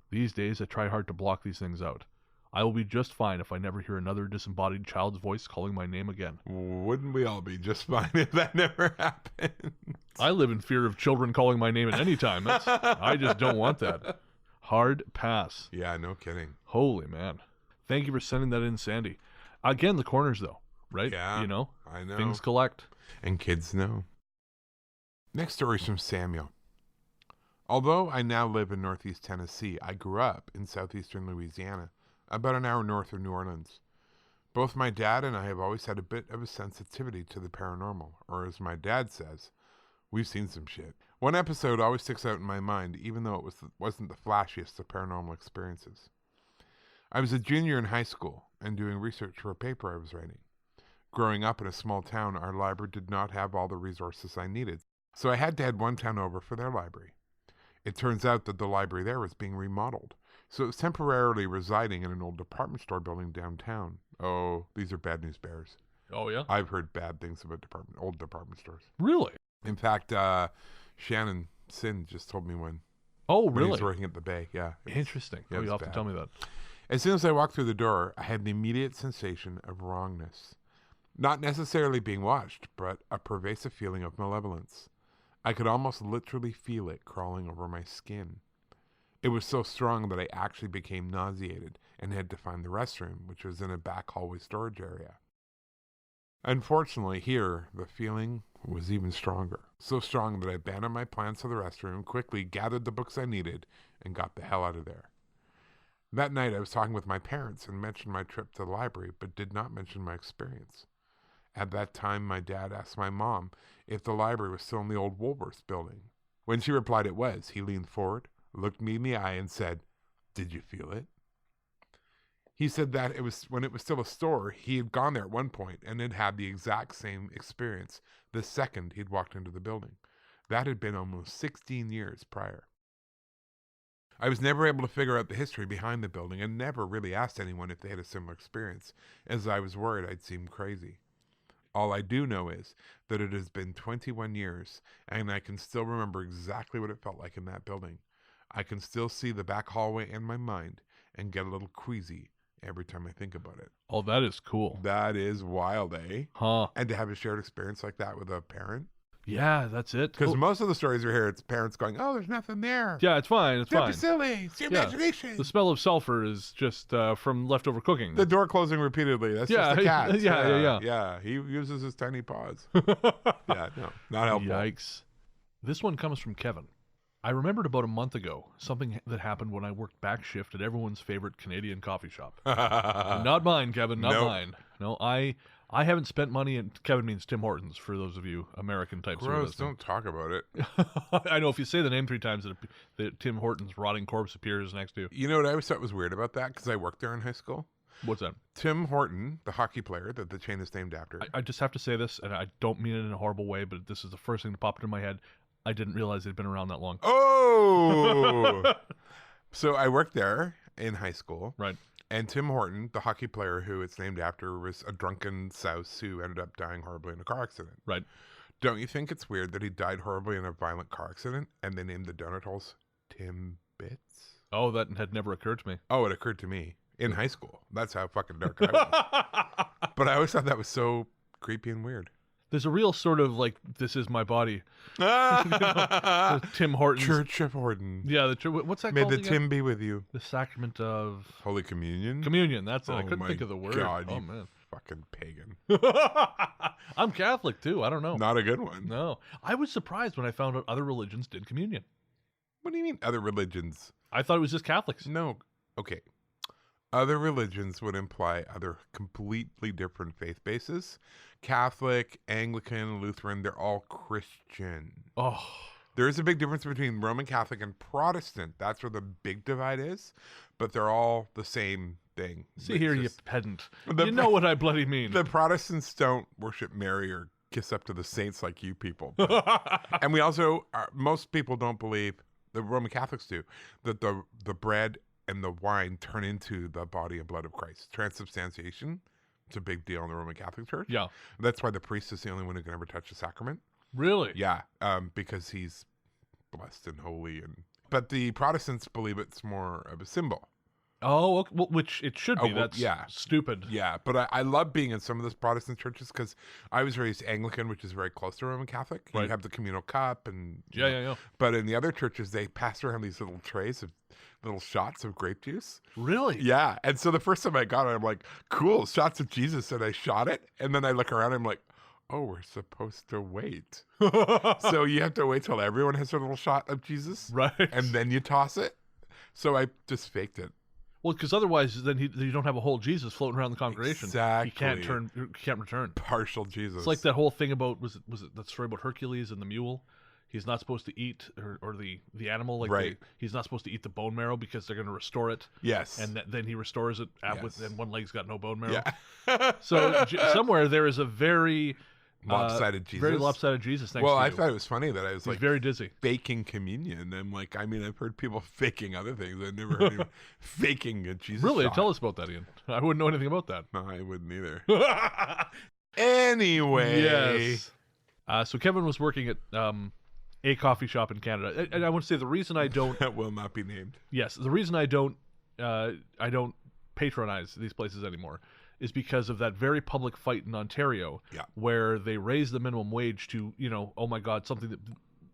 These days, I try hard to block these things out. I will be just fine if I never hear another disembodied child's voice calling my name again. Wouldn't we all be just fine if that never happened? I live in fear of children calling my name at any time. I just don't want that. Hard pass. Yeah, no kidding. Holy man. Thank you for sending that in, Sandy. Again, the corners, though, right? Yeah, you know? I know. Things collect. And kids know. Next story is from Samuel. Although I now live in northeast Tennessee, I grew up in southeastern Louisiana, about an hour north of New Orleans. Both my dad and I have always had a bit of a sensitivity to the paranormal, or as my dad says, we've seen some shit. One episode always sticks out in my mind, even though it wasn't the flashiest of paranormal experiences. I was a junior in high school and doing research for a paper I was writing. Growing up in a small town, our library did not have all the resources I needed, so I had to head one town over for their library. It turns out that the library there was being remodeled, so it was temporarily residing in an old department store building downtown. Oh, these are bad news bears. Oh, yeah? I've heard bad things about old department stores. Really? In fact, Shannon Sin just told me when. Oh, When he really? was working at the Bay, yeah. Interesting. Yeah, Oh, it you'll was have to bad. tell me that. As soon as I walked through the door, I had the immediate sensation of wrongness. Not necessarily being watched, but a pervasive feeling of malevolence. I could almost literally feel it crawling over my skin. It was so strong that I actually became nauseated and had to find the restroom, which was in a back hallway storage area. Unfortunately, here, the feeling was even stronger. So strong that I abandoned my plans for the restroom, quickly gathered the books I needed, and got the hell out of there. That night, I was talking with my parents and mentioned my trip to the library, but did not mention my experience. At that time, my dad asked my mom if the library was still in the old Woolworths building. When she replied it was, he leaned forward, looked me in the eye, and said, "Did you feel it?" He said that when it was still a store, he had gone there at one point and had had the exact same experience the second he'd walked into the building. That had been almost 16 years prior. I was never able to figure out the history behind the building and never really asked anyone if they had a similar experience, as I was worried I'd seem crazy. All I do know is that it has been 21 years, and I can still remember exactly what it felt like in that building. I can still see the back hallway in my mind and get a little queasy every time I think about it. Oh, that is cool. That is wild, eh? Huh. And to have a shared experience like that with a parent. Yeah, that's it. Because Oh, most of the stories we hear, it's parents going, "Oh, there's nothing there. yeah, it's fine. It's Don't fine. be silly. It's your Yeah. imagination." The smell of sulfur is just from leftover cooking. The door closing repeatedly. That's Yeah, just the cat. yeah. Yeah, he uses his tiny paws. Yeah, no, not helpful. Yikes. This one comes from Kevin. I remembered about a month ago something that happened when I worked back shift at everyone's favorite Canadian coffee shop. Not mine, Kevin, not Nope. mine. No, I haven't spent money, and Kevin means Tim Hortons for those of you American types. who are Gross, listening. don't talk about it. I know if you say the name 3 times that Tim Horton's rotting corpse appears next to you. You know what I always thought was weird about that? Because I worked there in high school. What's that? Tim Horton, the hockey player that the chain is named after. I just have to say this, and I don't mean it in a horrible way, but this is the first thing that popped into my head. I didn't realize it'd been around that long. Oh! So I worked there in high school. Right. And Tim Horton, the hockey player who it's named after, was a drunken souse who ended up dying horribly in a car accident. Right. Don't you think it's weird that he died horribly in a violent car accident and they named the donut holes Tim Bits? Oh, that had never occurred to me. Oh, it occurred to me in high school. That's how fucking dark I was. But I always thought that was so creepy and weird. There's a real sort of like, this is my body. The Tim Hortons. Church of Horton. Yeah, what's that May called the again? Tim be with you. The sacrament of Holy Communion? communion. That's it. I Oh couldn't my think of the word. God, Oh, you man. fucking pagan. I'm Catholic, too. I don't know. Not a good one. No. I was surprised when I found out other religions did communion. What do you mean other religions? I thought it was just Catholics. No. Okay. Other religions would imply other completely different faith bases. Catholic, Anglican, Lutheran, they're all Christian. Oh. There is a big difference between Roman Catholic and Protestant. That's where the big divide is. But they're all the same thing. See It's here, just- you pedant. The You know what I bloody mean. The Protestants don't worship Mary or kiss up to the saints like you people. And we also, most people don't believe, the Roman Catholics do, that the bread and the wine turn into the body and blood of Christ. Transubstantiation, it's a big deal in the Roman Catholic Church. Yeah. That's why the priest is the only one who can ever touch the sacrament. Really? Yeah, because he's blessed and holy. But the Protestants believe it's more of a symbol. Oh, okay. Well, which it should be. Oh, well, That's yeah. stupid. Yeah, but I love being in some of those Protestant churches because I was raised Anglican, which is very close to Roman Catholic. Right. You have the communal cup and Yeah. But in the other churches, they pass around these little trays of little shots of grape juice. Really? Yeah, and so the first time I got it, I'm like, cool, shots of Jesus, and I shot it, and then I look around, and I'm like, oh, we're supposed to wait. So you have to wait till everyone has their little shot of Jesus, Right. and then you toss it. So I just faked it. Well, because otherwise, then you don't have a whole Jesus floating around the congregation. Exactly. You can't return. Partial Jesus. It's like that whole thing about was it that story about Hercules and the mule? He's not supposed to eat or the animal like Right. he's not supposed to eat the bone marrow because they're going to restore it. Yes. And then he restores it Yes. and one leg's got no bone marrow. Yeah. So somewhere there is a very Lopsided Jesus. very lopsided Jesus next Well, to I you. thought it was funny that I was He's like very dizzy. faking communion. I'm like, I mean, I've heard people faking other things. I've never heard anyone faking a Jesus Really? shot. Tell us about that, Ian. I wouldn't know anything about that. No, I wouldn't either. Anyway. Yes. So Kevin was working at a coffee shop in Canada, and I want to say the reason I don't. That will not be named. Yes, the reason I don't patronize these places anymore is because of that very public fight in Ontario, where they raised the minimum wage to, oh my God, something that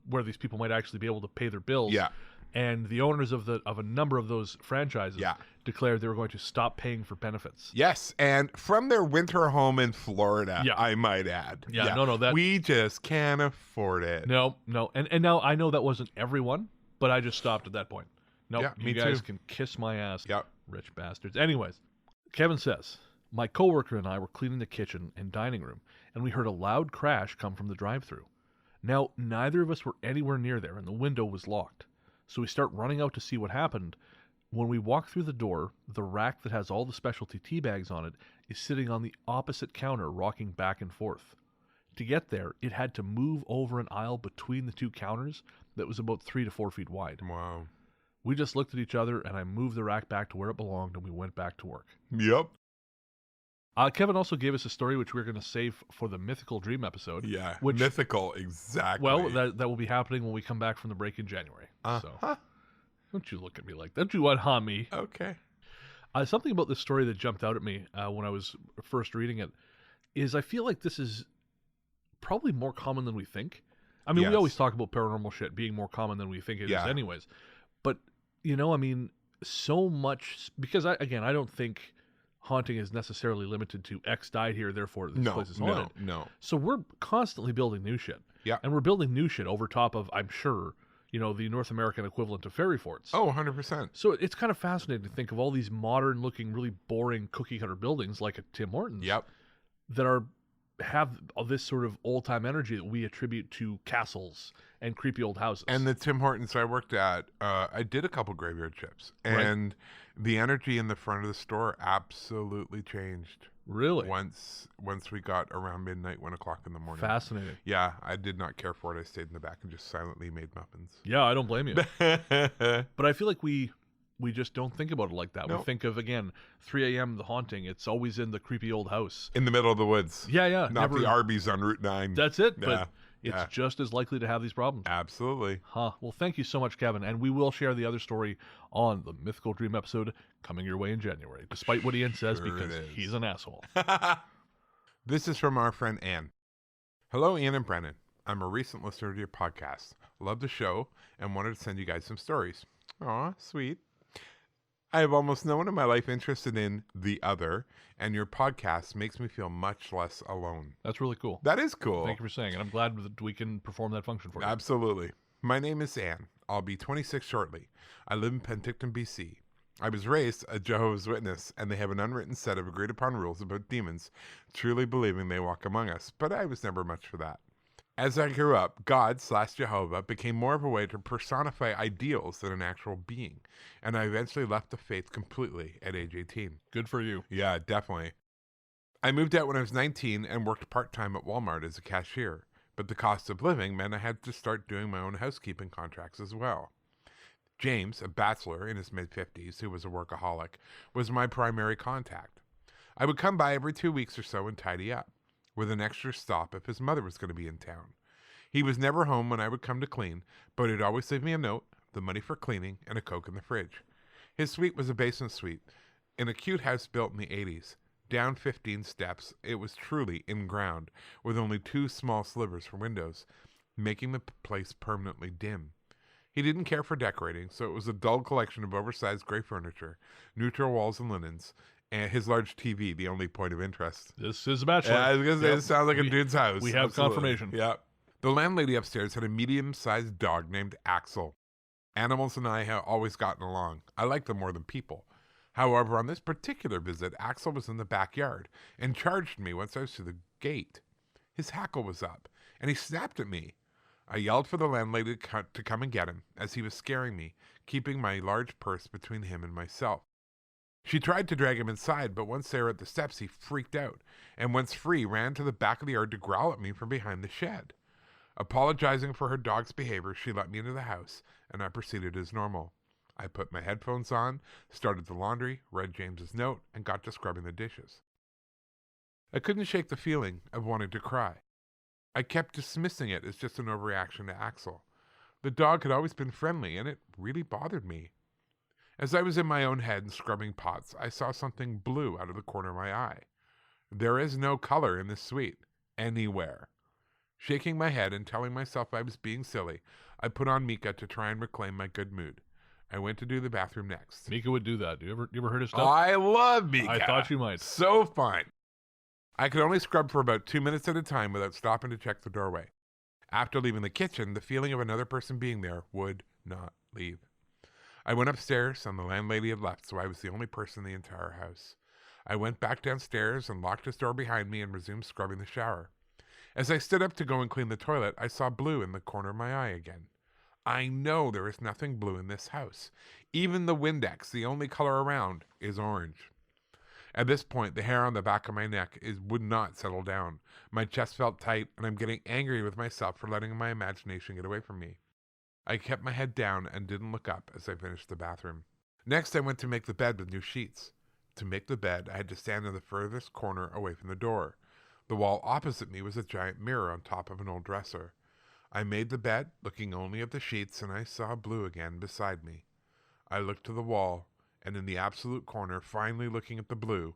where these people might actually be able to pay their bills. Yeah. And the owners of a number of those franchises declared they were going to stop paying for benefits. Yes, and from their winter home in Florida, I might add. Yeah, no, that we just can't afford it. No, and now I know that wasn't everyone, but I just stopped at that point. Nope, Yeah, you me guys too. can kiss my ass, Yep. rich bastards. Anyways, Kevin says, my coworker and I were cleaning the kitchen and dining room, and we heard a loud crash come from the drive-thru. Now, neither of us were anywhere near there, and the window was locked. So we start running out to see what happened. When we walk through the door, the rack that has all the specialty tea bags on it is sitting on the opposite counter, rocking back and forth. To get there, it had to move over an aisle between the two counters that was about 3 to 4 feet wide. Wow. We just looked at each other, and I moved the rack back to where it belonged, and we went back to work. Yep. Kevin also gave us a story which we're going to save for the Mythical Dream episode. Yeah, Which, mythical, exactly. well, that will be happening when we come back from the break in January. So don't you look at me like that. Don't you unha me. Okay. Something about this story that jumped out at me when I was first reading it is I feel like this is probably more common than we think. I mean, we always talk about paranormal shit being more common than we think it is anyways. But, so much, because I don't think haunting is necessarily limited to X died here, therefore this place is haunted. No. So we're constantly building new shit. Yeah. And we're building new shit over top of, I'm sure, the North American equivalent of fairy forts. Oh, 100%. So it's kind of fascinating to think of all these modern looking, really boring cookie cutter buildings like a Tim Hortons. Yep. That have this sort of old time energy that we attribute to castles and creepy old houses. And the Tim Hortons I worked at, I did a couple graveyard shifts, and the energy in the front of the store absolutely changed. Really? Once we got around midnight, 1 o'clock in the morning. Fascinating. Yeah, I did not care for it. I stayed in the back and just silently made muffins. Yeah, I don't blame you. But I feel like we just don't think about it like that. No. We think of, again, 3 a.m. the haunting. It's always in the creepy old house. In the middle of the woods. Yeah. Not the Arby's on Route 9. That's it, Yeah, but it's just as likely to have these problems. Absolutely. Huh. Well, thank you so much, Kevin. And we will share the other story on the Mythical Dream episode coming your way in January, despite what Ian says, because he's an asshole. This is from our friend Anne. Hello, Ian and Brennan. I'm a recent listener to your podcast. Love the show and wanted to send you guys some stories. Aw, sweet. I have almost no one in my life interested in the other, and your podcast makes me feel much less alone. That's really cool. That is cool. Thank you for saying it. I'm glad that we can perform that function for you. Absolutely. My name is Anne. I'll be 26 shortly. I live in Penticton, BC. I was raised a Jehovah's Witness, and they have an unwritten set of agreed-upon rules about demons, truly believing they walk among us, but I was never much for that. As I grew up, God/Jehovah became more of a way to personify ideals than an actual being, and I eventually left the faith completely at age 18. Good for you. Yeah, definitely. I moved out when I was 19 and worked part-time at Walmart as a cashier, but the cost of living meant I had to start doing my own housekeeping contracts as well. James, a bachelor in his mid-50s who was a workaholic, was my primary contact. I would come by every 2 weeks or so and tidy up, with an extra stop if his mother was going to be in town. He was never home when I would come to clean, but he'd always leave me a note, the money for cleaning, and a Coke in the fridge. His suite was a basement suite, in a cute house built in the 80s. Down 15 steps, it was truly in-ground, with only 2 small slivers for windows, making the place permanently dim. He didn't care for decorating, so it was a dull collection of oversized gray furniture, neutral walls and linens, and his large TV, the only point of interest. This is a bachelor. Yeah, I was going to say, this sounds like a dude's house. We have confirmation. Yeah. The landlady upstairs had a medium-sized dog named Axel. Animals and I have always gotten along. I like them more than people. However, on this particular visit, Axel was in the backyard and charged me once I was to the gate. His hackle was up, and he snapped at me. I yelled for the landlady to come and get him, as he was scaring me, keeping my large purse between him and myself. She tried to drag him inside, but once they were at the steps, he freaked out, and once free, ran to the back of the yard to growl at me from behind the shed. Apologizing for her dog's behavior, she let me into the house, and I proceeded as normal. I put my headphones on, started the laundry, read James's note, and got to scrubbing the dishes. I couldn't shake the feeling of wanting to cry. I kept dismissing it as just an overreaction to Axel. The dog had always been friendly, and it really bothered me. As I was in my own head and scrubbing pots, I saw something blue out of the corner of my eye. There is no color in this suite, anywhere. Shaking my head and telling myself I was being silly, I put on Mika to try and reclaim my good mood. I went to do the bathroom next. Mika would do that. You ever heard his stuff? I love Mika. I thought you might. So fun. I could only scrub for about 2 minutes at a time without stopping to check the doorway. After leaving the kitchen, the feeling of another person being there would not leave. I went upstairs and the landlady had left, so I was the only person in the entire house. I went back downstairs and locked his door behind me and resumed scrubbing the shower. As I stood up to go and clean the toilet, I saw blue in the corner of my eye again. I know there is nothing blue in this house. Even the Windex, the only color around, is orange. At this point, the hair on the back of my neck would not settle down. My chest felt tight, and I'm getting angry with myself for letting my imagination get away from me. I kept my head down and didn't look up as I finished the bathroom. Next, I went to make the bed with new sheets. To make the bed, I had to stand in the furthest corner away from the door. The wall opposite me was a giant mirror on top of an old dresser. I made the bed, looking only at the sheets, and I saw blue again beside me. I looked to the wall, and in the absolute corner, finally looking at the blue,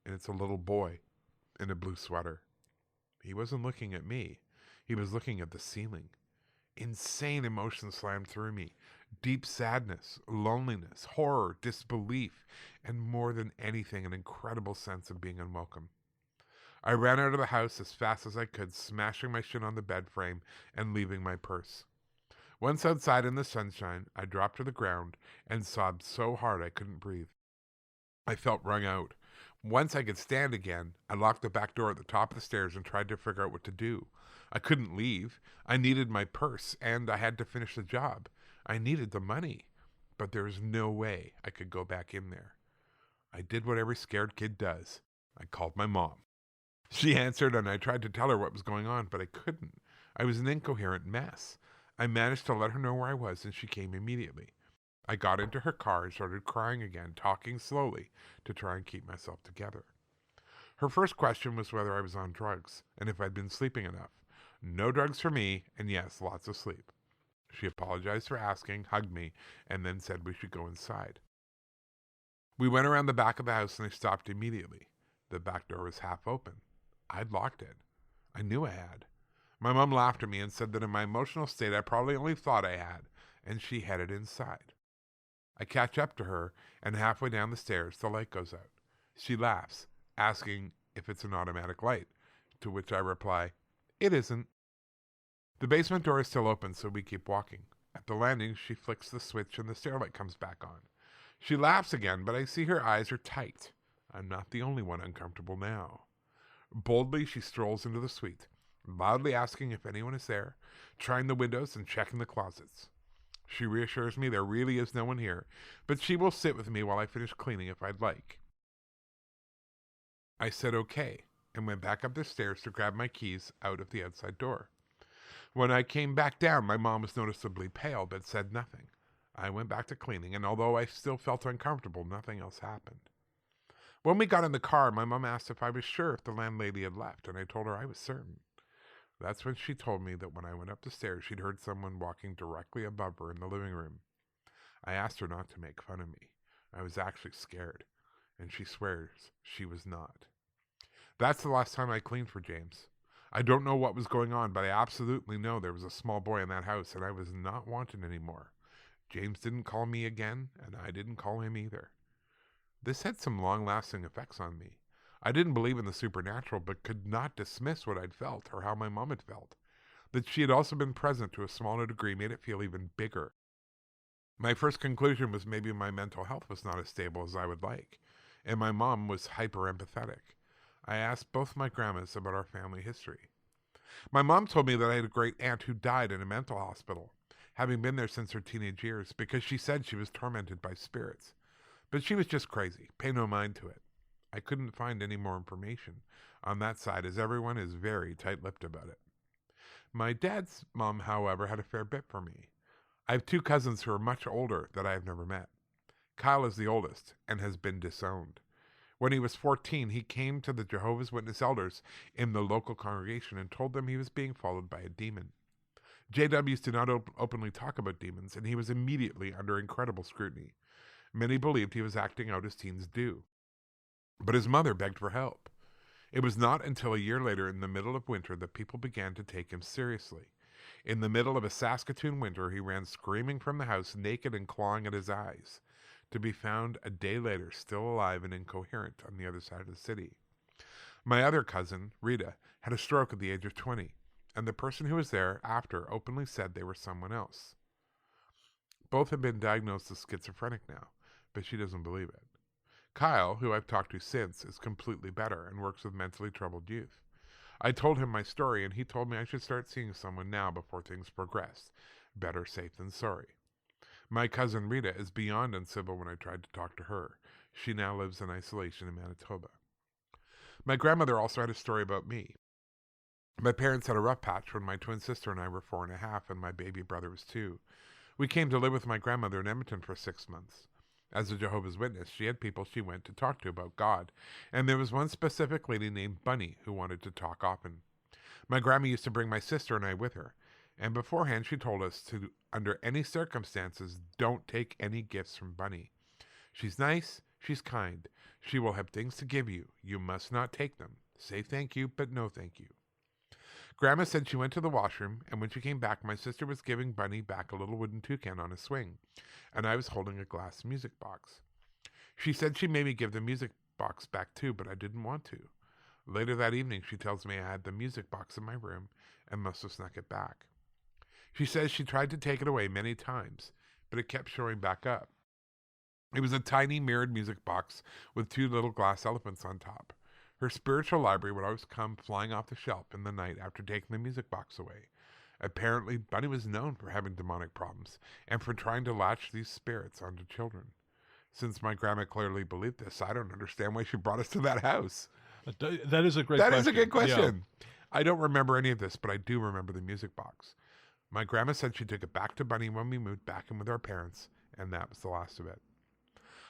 and it's a little boy in a blue sweater. He wasn't looking at me. He was looking at the ceiling. Insane emotions slammed through me. Deep sadness, loneliness, horror, disbelief, and more than anything, an incredible sense of being unwelcome. I ran out of the house as fast as I could, smashing my shit on the bed frame and leaving my purse. Once outside in the sunshine, I dropped to the ground and sobbed so hard I couldn't breathe. I felt wrung out. Once I could stand again, I locked the back door at the top of the stairs and tried to figure out what to do. I couldn't leave. I needed my purse, and I had to finish the job. I needed the money, but there was no way I could go back in there. I did what every scared kid does. I called my mom. She answered, and I tried to tell her what was going on, but I couldn't. I was an incoherent mess. I managed to let her know where I was, and she came immediately. I got into her car and started crying again, talking slowly to try and keep myself together. Her first question was whether I was on drugs, and if I'd been sleeping enough. No drugs for me, and yes, lots of sleep. She apologized for asking, hugged me, and then said we should go inside. We went around the back of the house, and I stopped immediately. The back door was half open. I'd locked it. I knew I had. My mom laughed at me and said that in my emotional state I probably only thought I had, and she headed inside. I catch up to her, and halfway down the stairs, the light goes out. She laughs, asking if it's an automatic light, to which I reply, "It isn't." The basement door is still open, so we keep walking. At the landing, she flicks the switch and the stairlight comes back on. She laughs again, but I see her eyes are tight. I'm not the only one uncomfortable now. Boldly, she strolls into the suite, loudly asking if anyone is there, trying the windows and checking the closets. She reassures me there really is no one here, but she will sit with me while I finish cleaning if I'd like. I said okay, and went back up the stairs to grab my keys out of the outside door. When I came back down, my mom was noticeably pale, but said nothing. I went back to cleaning, and although I still felt uncomfortable, nothing else happened. When we got in the car, my mom asked if I was sure if the landlady had left, and I told her I was certain. That's when she told me that when I went up the stairs, she'd heard someone walking directly above her in the living room. I asked her not to make fun of me. I was actually scared, and she swears she was not. That's the last time I cleaned for James. I don't know what was going on, but I absolutely know there was a small boy in that house, and I was not wanted anymore. James didn't call me again, and I didn't call him either. This had some long-lasting effects on me. I didn't believe in the supernatural, but could not dismiss what I'd felt or how my mom had felt. That she had also been present to a smaller degree made it feel even bigger. My first conclusion was maybe my mental health was not as stable as I would like, and my mom was hyper-empathetic. I asked both my grandmas about our family history. My mom told me that I had a great aunt who died in a mental hospital, having been there since her teenage years, because she said she was tormented by spirits. But she was just crazy. Pay no mind to it. I couldn't find any more information on that side, as everyone is very tight-lipped about it. My dad's mom, however, had a fair bit for me. I have two cousins who are much older that I have never met. Kyle is the oldest and has been disowned. When he was 14, he came to the Jehovah's Witness elders in the local congregation and told them he was being followed by a demon. JWs do not openly talk about demons, and he was immediately under incredible scrutiny. Many believed he was acting out as teens do. But his mother begged for help. It was not until a year later in the middle of winter that people began to take him seriously. In the middle of a Saskatoon winter, he ran screaming from the house, naked and clawing at his eyes, to be found a day later still alive and incoherent on the other side of the city. My other cousin, Rita, had a stroke at the age of 20, and the person who was there after openly said they were someone else. Both have been diagnosed as schizophrenic now, but she doesn't believe it. Kyle, who I've talked to since, is completely better and works with mentally troubled youth. I told him my story, and he told me I should start seeing someone now before things progress. Better safe than sorry. My cousin Rita is beyond uncivil when I tried to talk to her. She now lives in isolation in Manitoba. My grandmother also had a story about me. My parents had a rough patch when my twin sister and I were 4.5 and my baby brother was 2. We came to live with my grandmother in Edmonton for 6 months. As a Jehovah's Witness, she had people she went to talk to about God, and there was one specific lady named Bunny who wanted to talk often. My grandma used to bring my sister and I with her, and beforehand she told us to, under any circumstances, don't take any gifts from Bunny. She's nice, she's kind, she will have things to give you. You must not take them. Say thank you, but no thank you. Grandma said she went to the washroom, and when she came back, my sister was giving Bunny back a little wooden toucan on a swing, and I was holding a glass music box. She said she made me give the music box back too, but I didn't want to. Later that evening, she tells me I had the music box in my room and must have snuck it back. She says she tried to take it away many times, but it kept showing back up. It was a tiny mirrored music box with 2 little glass elephants on top. Her spiritual library would always come flying off the shelf in the night after taking the music box away. Apparently, Bunny was known for having demonic problems and for trying to latch these spirits onto children. Since my grandma clearly believed this, I don't understand why she brought us to that house. That is a great question. That is a good question. Yeah. I don't remember any of this, but I do remember the music box. My grandma said she took it back to Bunny when we moved back in with our parents, and that was the last of it.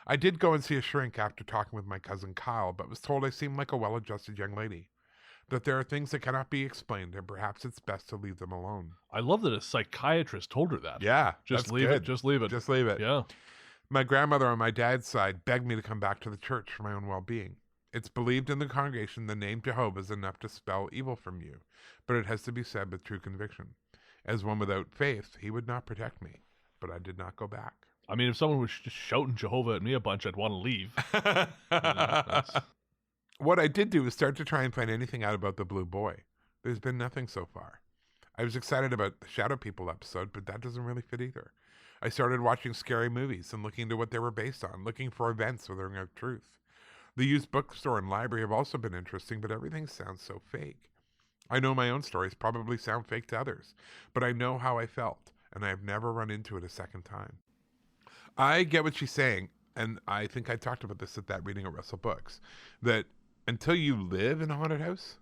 I did go and see a shrink after talking with my cousin Kyle, but was told I seemed like a well-adjusted young lady, that there are things that cannot be explained, and perhaps it's best to leave them alone. I love that a psychiatrist told her that. Yeah, Just leave it. Just leave it. Just leave it. Yeah. My grandmother on my dad's side begged me to come back to the church for my own well-being. It's believed in the congregation the name Jehovah is enough to spell evil from you, but it has to be said with true conviction. As one without faith, he would not protect me, but I did not go back. I mean, if someone was just shouting Jehovah at me a bunch, I'd want to leave. What I did do was start to try and find anything out about the Blue Boy. There's been nothing so far. I was excited about the Shadow People episode, but that doesn't really fit either. I started watching scary movies and looking into what they were based on, looking for events with ring of truth. The used bookstore and library have also been interesting, but everything sounds so fake. I know my own stories probably sound fake to others, but I know how I felt, and I have never run into it a second time. I get what she's saying, and I think I talked about this at that reading at Russell Books, that until you live in a haunted house,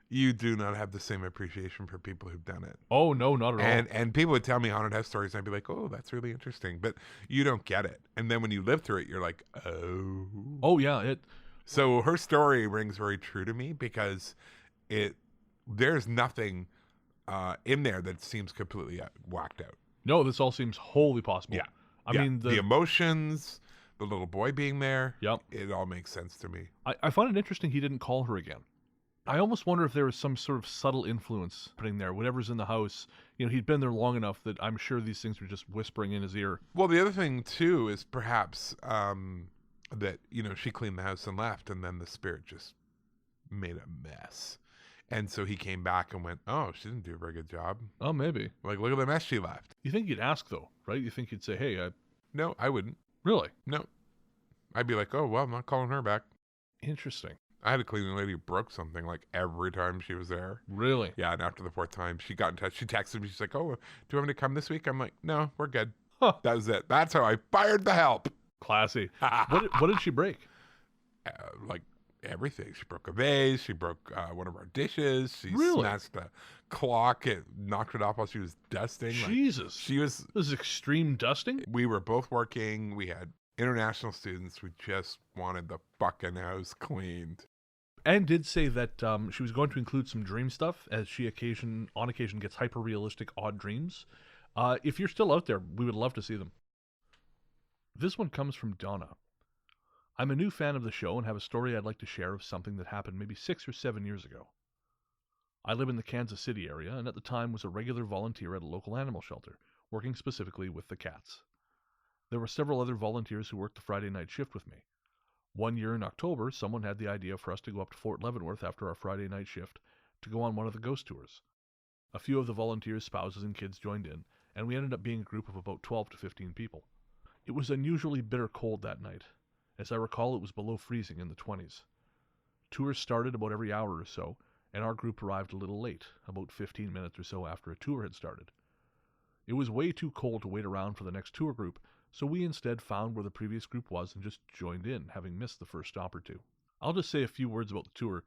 you do not have the same appreciation for people who've done it. Oh, no, not at all. And people would tell me haunted house stories, and I'd be like, oh, that's really interesting. But you don't get it. And then when you live through it, you're like, oh. Oh, yeah. So her story rings very true to me because there's nothing in there that seems completely whacked out. No, this all seems wholly possible. Yeah. I mean, the emotions, the little boy being there, yep. It all makes sense to me. I find it interesting he didn't call her again. I almost wonder if there was some sort of subtle influence putting there. Whatever's in the house, he'd been there long enough that I'm sure these things were just whispering in his ear. Well, the other thing, too, is perhaps that, she cleaned the house and left, and then the spirit just made a mess. And so he came back and went, oh, she didn't do a very good job. Oh, maybe. Like, look at the mess she left. You think you'd ask, though, right? You think you'd say, hey, No, I wouldn't. Really? No. I'd be like, oh, well, I'm not calling her back. Interesting. I had a cleaning lady who broke something like every time she was there. Really? Yeah, and after the 4th time, she got in touch. She texted me. She's like, oh, do you want me to come this week? I'm like, no, we're good. Huh. That was it. That's how I fired the help. Classy. What did she break? Like everything. She broke a vase. She broke one of our dishes. She Really? smashed the clock. It knocked it off while she was dusting. Jesus. She was... This is extreme dusting? We were both working. We had international students who just wanted the fucking house cleaned. And did say that she was going to include some dream stuff, as she on occasion gets hyper-realistic odd dreams. If you're still out there, we would love to see them. This one comes from Donna. I'm a new fan of the show and have a story I'd like to share of something that happened maybe 6 or 7 years ago. I live in the Kansas City area and at the time was a regular volunteer at a local animal shelter, working specifically with the cats. There were several other volunteers who worked the Friday night shift with me. One year in October, someone had the idea for us to go up to Fort Leavenworth after our Friday night shift to go on one of the ghost tours. A few of the volunteers' spouses and kids joined in, and we ended up being a group of about 12 to 15 people. It was unusually bitter cold that night. As I recall, it was below freezing in the 20s. Tours started about every hour or so, and our group arrived a little late, about 15 minutes or so after a tour had started. It was way too cold to wait around for the next tour group, so we instead found where the previous group was and just joined in, having missed the first stop or two. I'll just say a few words about the tour.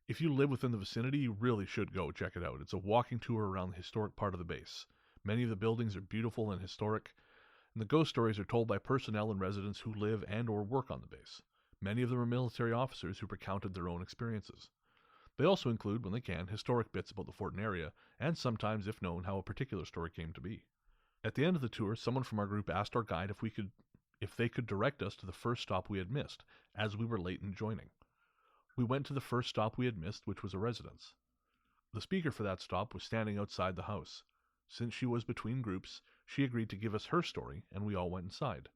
If you live within the vicinity, you really should go check it out. It's a walking tour around the historic part of the base. Many of the buildings are beautiful and historic, and the ghost stories are told by personnel and residents who live and or work on the base. Many of them are military officers who recounted their own experiences. They also include, when they can, historic bits about the Fortin area, and sometimes, if known, how a particular story came to be. At the end of the tour, someone from our group asked our guide if they could direct us to the first stop we had missed, as we were late in joining. We went to the first stop we had missed, which was a residence. The speaker for that stop was standing outside the house. Since she was between groups, she agreed to give us her story, and we all went inside.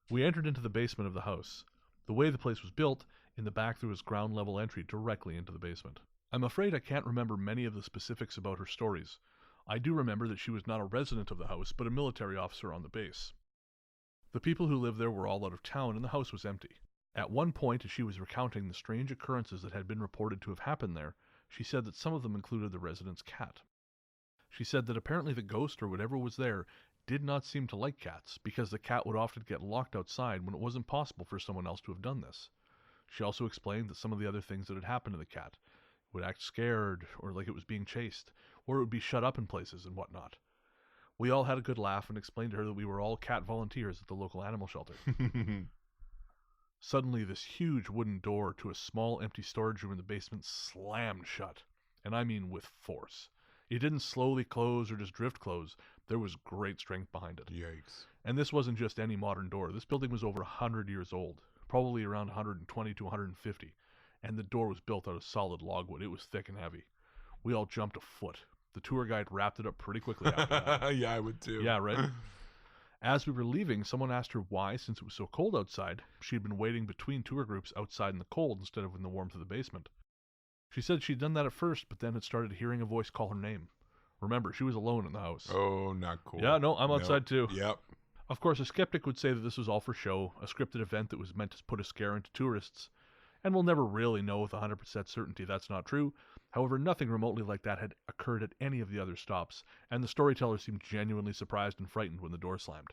We entered into the basement of the house. The way the place was built, in the back there was ground-level entry directly into the basement. I'm afraid I can't remember many of the specifics about her stories. I do remember that she was not a resident of the house, but a military officer on the base. The people who lived there were all out of town, and the house was empty. At one point, as she was recounting the strange occurrences that had been reported to have happened there, she said that some of them included the resident's cat. She said that apparently the ghost or whatever was there did not seem to like cats, because the cat would often get locked outside when it wasn't possible for someone else to have done this. She also explained that some of the other things that had happened to the cat would act scared, or like it was being chased, or it would be shut up in places and whatnot. We all had a good laugh and explained to her that we were all cat volunteers at the local animal shelter. Suddenly, this huge wooden door to a small empty storage room in the basement slammed shut, and I mean with force. It didn't slowly close or just drift close. There was great strength behind it. Yikes. And this wasn't just any modern door. This building was over 100 years old, probably around 120 to 150, and the door was built out of solid logwood. It was thick and heavy. We all jumped a foot. The tour guide wrapped it up pretty quickly after that. Yeah, I would too. Yeah, right? As we were leaving, someone asked her why, since it was so cold outside, she had been waiting between tour groups outside in the cold instead of in the warmth of the basement. She said she'd done that at first, but then had started hearing a voice call her name. Remember, she was alone in the house. Oh, not cool. Yeah, no, I'm outside too. Yep. Of course, a skeptic would say that this was all for show, a scripted event that was meant to put a scare into tourists, and we'll never really know with 100% certainty that's not true. However, nothing remotely like that had occurred at any of the other stops, and the storyteller seemed genuinely surprised and frightened when the door slammed.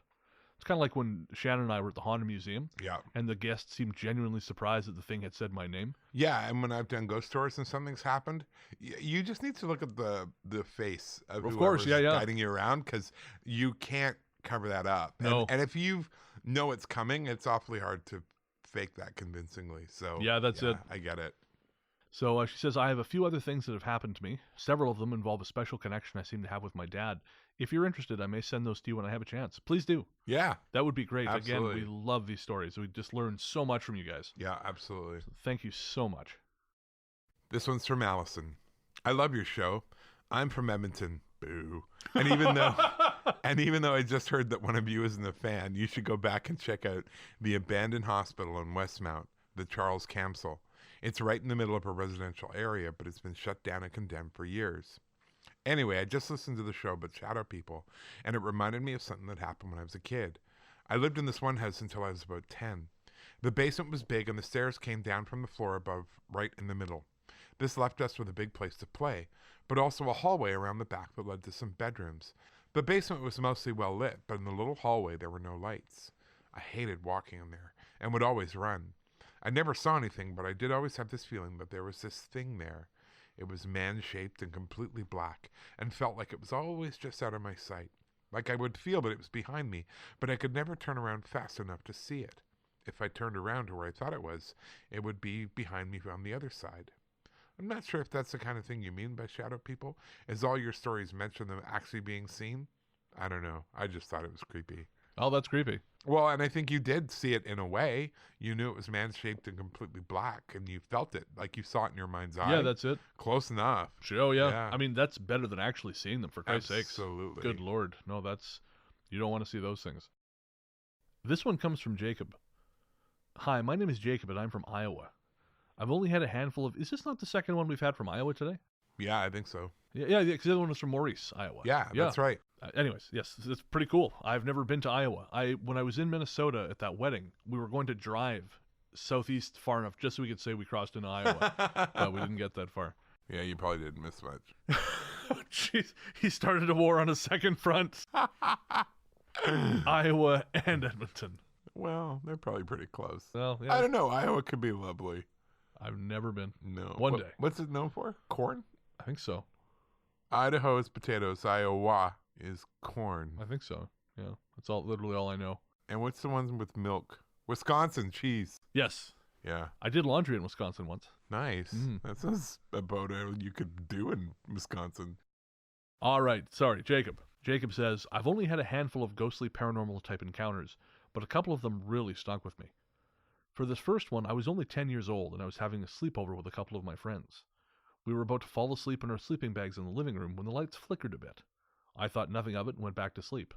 It's kind of like when Shannon and I were at the Honda Museum, Yeah. and the guests seemed genuinely surprised that the thing had said my name. Yeah, and when I've done ghost tours and something's happened, you just need to look at the face of course, whoever's yeah. guiding you around, because you can't cover that up. No. And if you know it's coming, it's awfully hard to fake that convincingly. So Yeah, that's it. I get it. So she says, I have a few other things that have happened to me. Several of them involve a special connection I seem to have with my dad. If you're interested, I may send those to you when I have a chance. Please do. Yeah. That would be great. Absolutely. Again, we love these stories. We just learned so much from you guys. Yeah, absolutely. So thank you so much. This one's from Allison. I love your show. I'm from Edmonton. Boo. And even though I just heard that one of you isn't a fan, you should go back and check out the abandoned hospital in Westmount, the Charles Camsell. It's right in the middle of a residential area, but it's been shut down and condemned for years. Anyway, I just listened to the show about shadow people, and it reminded me of something that happened when I was a kid. I lived in this one house until I was about 10. The basement was big, and the stairs came down from the floor above, right in the middle. This left us with a big place to play, but also a hallway around the back that led to some bedrooms. The basement was mostly well lit, but in the little hallway there were no lights. I hated walking in there, and would always run. I never saw anything, but I did always have this feeling that there was this thing there. It was man-shaped and completely black, and felt like it was always just out of my sight. Like I would feel that it was behind me, but I could never turn around fast enough to see it. if I turned around to where I thought it would be behind me on the other side. I'm not sure if that's the kind of thing you mean by shadow people. As all your stories mention them actually being seen? I don't know. I just thought it was creepy. Oh, that's creepy. Well, and I think you did see it in a way. You knew it was man-shaped and completely black, and you felt it, like you saw it in your mind's eye. Yeah, that's it. Close enough. Oh, yeah. Yeah. I mean, that's better than actually seeing them, for Christ's sakes. Absolutely. Good Lord. No, you don't want to see those things. This one comes from Jacob. Hi, my name is Jacob, and I'm from Iowa. I've only had a handful of... Is this not the second one we've had from Iowa today? Yeah, I think so. Yeah, because the other one was from Maurice, Iowa. Yeah, that's right. Anyways, yes, it's pretty cool. I've never been to Iowa. When I was in Minnesota at that wedding, we were going to drive southeast far enough just so we could say we crossed into Iowa, but we didn't get that far. Yeah, you probably didn't miss much. Jeez, he started a war on a second front. Iowa and Edmonton. Well, they're probably pretty close. Well, yeah. I don't know. Iowa could be lovely. I've never been. No. One day. What's it known for? Corn? I think so. Idaho is potatoes. Iowa is corn. I think so. Yeah, that's literally all I know. And what's the ones with milk? Wisconsin, cheese. Yes. Yeah. I did laundry in Wisconsin once. Nice. That sounds about what you could do in Wisconsin. All right. Sorry, Jacob. Jacob says, I've only had a handful of ghostly paranormal type encounters, but a couple of them really stuck with me. For this first one, I was only 10 years old, and I was having a sleepover with a couple of my friends. We were about to fall asleep in our sleeping bags in the living room when the lights flickered a bit. I thought nothing of it and went back to sleep.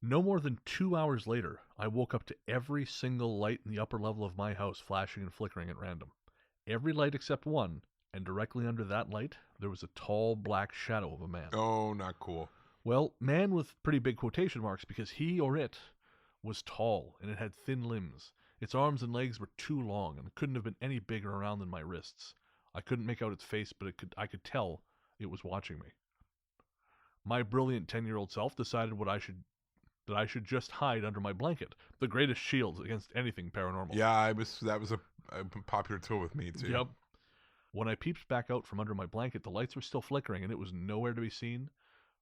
No more than 2 hours later, I woke up to every single light in the upper level of my house flashing and flickering at random. Every light except one, and directly under that light, there was a tall black shadow of a man. Oh, not cool. Well, man with pretty big quotation marks, because he or it was tall, and it had thin limbs. Its arms and legs were too long, and it couldn't have been any bigger around than my wrists. I couldn't make out its face, but I could tell it was watching me. My brilliant 10-year-old self decided that I should just hide under my blanket, the greatest shield against anything paranormal. Yeah, that was a popular tool with me, too. Yep. When I peeped back out from under my blanket, the lights were still flickering, and it was nowhere to be seen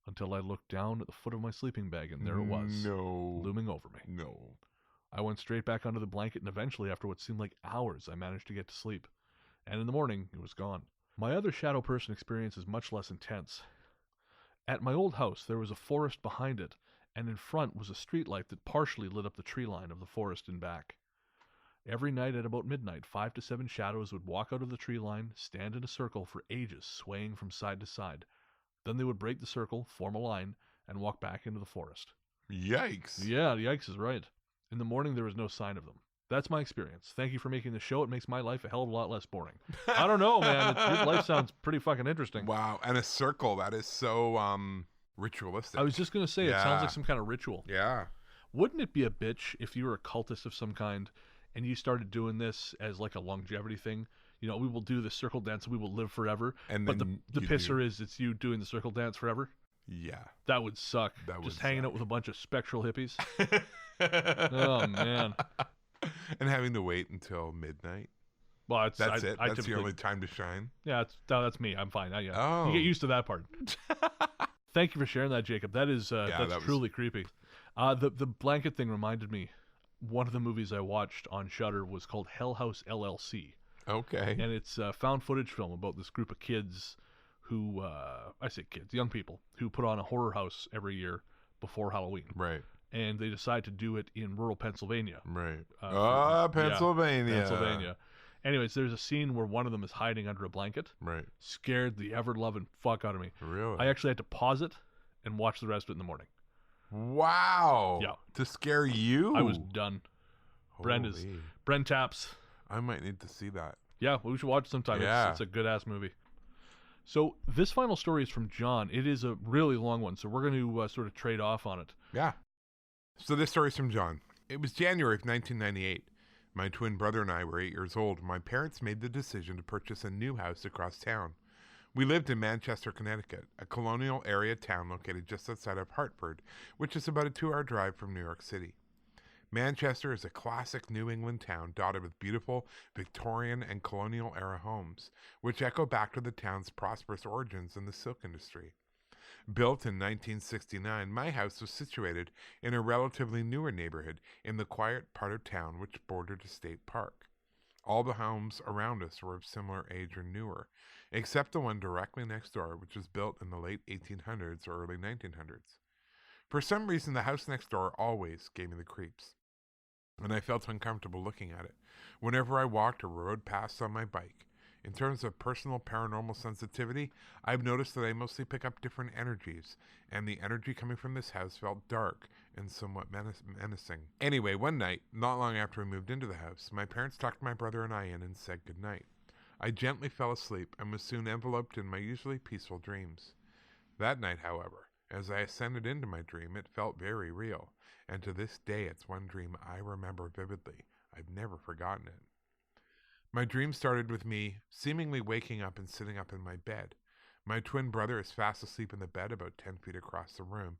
until I looked down at the foot of my sleeping bag, and there it was, looming over me. No. I went straight back under the blanket, and eventually, after what seemed like hours, I managed to get to sleep. And in the morning, it was gone. My other shadow person experience is much less intense. At my old house, there was a forest behind it, and in front was a streetlight that partially lit up the tree line of the forest in back. Every night at about midnight, 5 to 7 shadows would walk out of the tree line, stand in a circle for ages, swaying from side to side. Then they would break the circle, form a line, and walk back into the forest. Yikes. Yeah, yikes is right. In the morning, there was no sign of them. That's my experience. Thank you for making the show. It makes my life a hell of a lot less boring. I don't know, man. Your life sounds pretty fucking interesting. Wow. And a circle. That is so ritualistic. I was just going to say, It sounds like some kind of ritual. Yeah. Wouldn't it be a bitch if you were a cultist of some kind and you started doing this as like a longevity thing? You know, we will do the circle dance and we will live forever. And but the pisser is it's you doing the circle dance forever? Yeah. That would suck. Just hanging out with a bunch of spectral hippies. Oh, man. And having to wait until midnight. Well, that's it. That's the only time to shine. Yeah, that's me. I'm fine. You Oh. get used to that part. Thank you for sharing that, Jacob. That is that's truly creepy. The blanket thing reminded me. One of the movies I watched on Shudder was called Hell House LLC. Okay. And it's a found footage film about this group of kids who, I say kids, young people, who put on a horror house every year before Halloween. Right. And they decide to do it in rural Pennsylvania. Right. Pennsylvania. Pennsylvania. Anyways, there's a scene where one of them is hiding under a blanket. Right. Scared the ever-loving fuck out of me. Really? I actually had to pause it and watch the rest of it in the morning. Wow. Yeah. To scare you? I was done. Bren taps. I might need to see that. Yeah, we should watch it sometime. Yeah. It's a good-ass movie. So this final story is from John. It is a really long one, so we're going to sort of trade off on it. Yeah. So this story is from John. It was January of 1998. My twin brother and I were 8 years old. My parents made the decision to purchase a new house across town. We lived in Manchester, Connecticut, a colonial area town located just outside of Hartford, which is about a 2-hour drive from New York City. Manchester is a classic New England town dotted with beautiful Victorian and colonial era homes, which echo back to the town's prosperous origins in the silk industry. Built in 1969, my house was situated in a relatively newer neighborhood in the quiet part of town which bordered a state park. All the homes around us were of similar age or newer, except the one directly next door, which was built in the late 1800s or early 1900s. For some reason, the house next door always gave me the creeps, and I felt uncomfortable looking at it whenever I walked or rode past on my bike. In terms of personal paranormal sensitivity, I've noticed that I mostly pick up different energies, and the energy coming from this house felt dark and somewhat menacing. Anyway, one night, not long after we moved into the house, my parents tucked my brother and I in and said goodnight. I gently fell asleep and was soon enveloped in my usually peaceful dreams. That night, however, as I ascended into my dream, it felt very real, and to this day it's one dream I remember vividly. I've never forgotten it. My dream started with me seemingly waking up and sitting up in my bed. My twin brother is fast asleep in the bed about 10 feet across the room.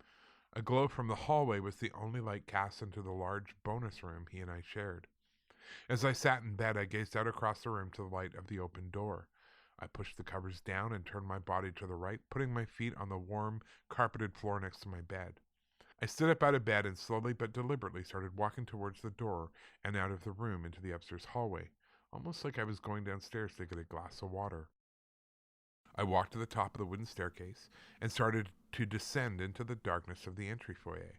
A glow from the hallway was the only light cast into the large bonus room he and I shared. As I sat in bed, I gazed out across the room to the light of the open door. I pushed the covers down and turned my body to the right, putting my feet on the warm, carpeted floor next to my bed. I stood up out of bed and slowly but deliberately started walking towards the door and out of the room into the upstairs hallway, almost like I was going downstairs to get a glass of water. I walked to the top of the wooden staircase and started to descend into the darkness of the entry foyer.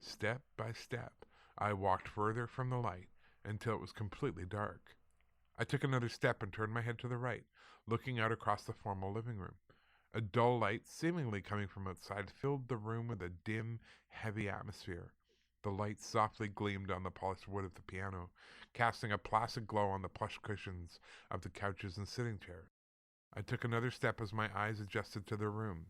Step by step, I walked further from the light until it was completely dark. I took another step and turned my head to the right, looking out across the formal living room. A dull light, seemingly coming from outside, filled the room with a dim, heavy atmosphere. The light softly gleamed on the polished wood of the piano, casting a placid glow on the plush cushions of the couches and sitting chairs. I took another step as my eyes adjusted to the room,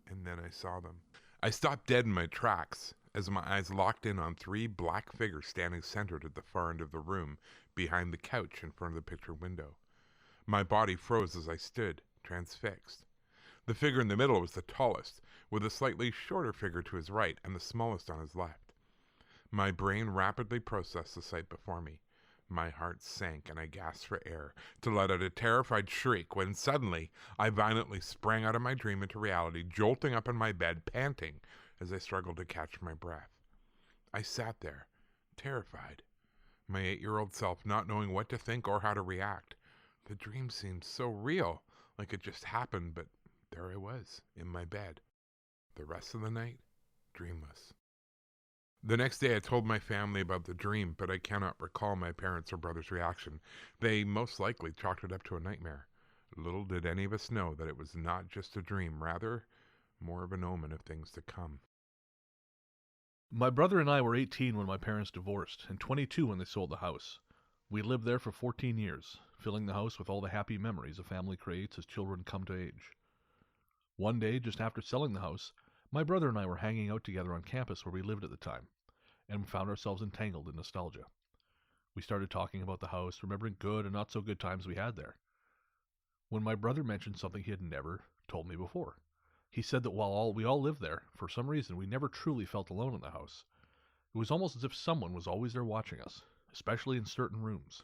and then I saw them. I stopped dead in my tracks as my eyes locked in on 3 black figures standing centered at the far end of the room, behind the couch in front of the picture window. My body froze as I stood, transfixed. The figure in the middle was the tallest, with a slightly shorter figure to his right and the smallest on his left. My brain rapidly processed the sight before me. My heart sank and I gasped for air to let out a terrified shriek when suddenly I violently sprang out of my dream into reality, jolting up in my bed, panting as I struggled to catch my breath. I sat there, terrified, my 8-year-old self not knowing what to think or how to react. The dream seemed so real, like it just happened, but there I was, in my bed. The rest of the night, dreamless. The next day I told my family about the dream, but I cannot recall my parents' or brother's reaction. They most likely chalked it up to a nightmare. Little did any of us know that it was not just a dream, rather more of an omen of things to come. My brother and I were 18 when my parents divorced, and 22 when they sold the house. We lived there for 14 years, filling the house with all the happy memories a family creates as children come to age. One day, just after selling the house, my brother and I were hanging out together on campus where we lived at the time, and we found ourselves entangled in nostalgia. We started talking about the house, remembering good and not so good times we had there. When my brother mentioned something he had never told me before. He said that while we all lived there, for some reason we never truly felt alone in the house. It was almost as if someone was always there watching us, especially in certain rooms.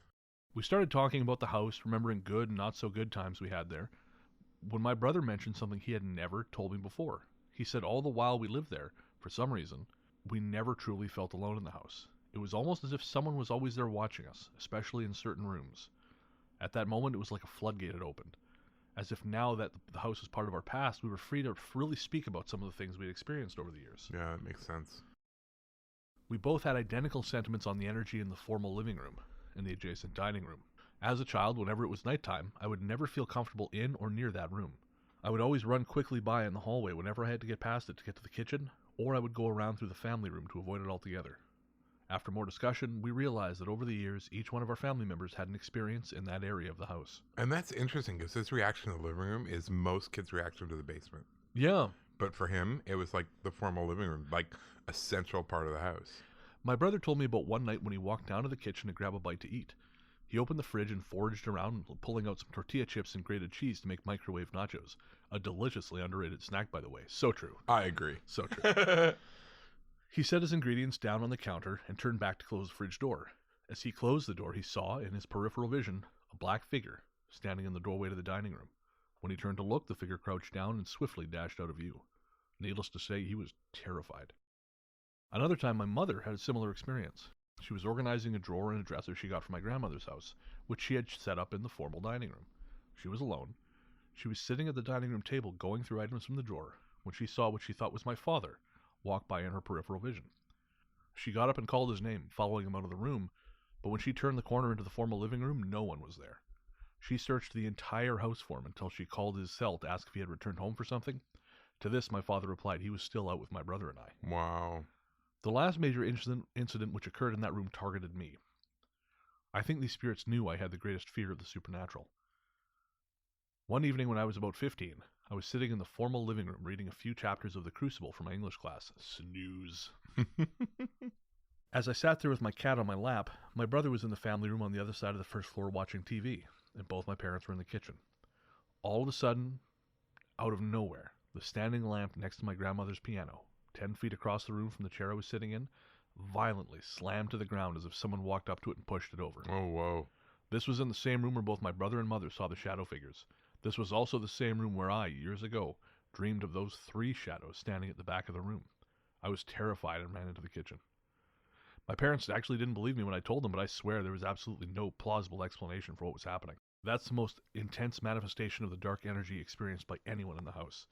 We started talking about the house, remembering good and not so good times we had there, when my brother mentioned something he had never told me before. He said all the while we lived there, for some reason, we never truly felt alone in the house. It was almost as if someone was always there watching us, especially in certain rooms. At that moment, it was like a floodgate had opened. As if now that the house was part of our past, we were free to really speak about some of the things we'd experienced over the years. Yeah, it makes sense. We both had identical sentiments on the energy in the formal living room and the adjacent dining room. As a child, whenever it was nighttime, I would never feel comfortable in or near that room. I would always run quickly by in the hallway whenever I had to get past it to get to the kitchen, or I would go around through the family room to avoid it altogether. After more discussion, we realized that over the years, each one of our family members had an experience in that area of the house. And that's interesting because his reaction to the living room is most kids' reaction to the basement. Yeah. But for him, it was like the formal living room, like a central part of the house. My brother told me about one night when he walked down to the kitchen to grab a bite to eat. He opened the fridge and foraged around, pulling out some tortilla chips and grated cheese to make microwave nachos. A deliciously underrated snack, by the way. So true. I agree. So true. He set his ingredients down on the counter and turned back to close the fridge door. As he closed the door, he saw, in his peripheral vision, a black figure standing in the doorway to the dining room. When he turned to look, the figure crouched down and swiftly dashed out of view. Needless to say, he was terrified. Another time, my mother had a similar experience. She was organizing a drawer in a dresser she got from my grandmother's house, which she had set up in the formal dining room. She was alone. She was sitting at the dining room table going through items from the drawer when she saw what she thought was my father walk by in her peripheral vision. She got up and called his name, following him out of the room, but when she turned the corner into the formal living room, no one was there. She searched the entire house for him until she called his cell to ask if he had returned home for something. To this, my father replied he was still out with my brother and I. Wow. The last major incident which occurred in that room targeted me. I think these spirits knew I had the greatest fear of the supernatural. One evening when I was about 15, I was sitting in the formal living room reading a few chapters of The Crucible for my English class. Snooze. As I sat there with my cat on my lap, my brother was in the family room on the other side of the first floor watching TV, and both my parents were in the kitchen. All of a sudden, out of nowhere, the standing lamp next to my grandmother's piano, 10 feet across the room from the chair I was sitting in, violently slammed to the ground as if someone walked up to it and pushed it over. Oh, whoa. This was in the same room where both my brother and mother saw the shadow figures. This was also the same room where I, years ago, dreamed of those 3 shadows standing at the back of the room. I was terrified and ran into the kitchen. My parents actually didn't believe me when I told them, but I swear there was absolutely no plausible explanation for what was happening. That's the most intense manifestation of the dark energy experienced by anyone in the house.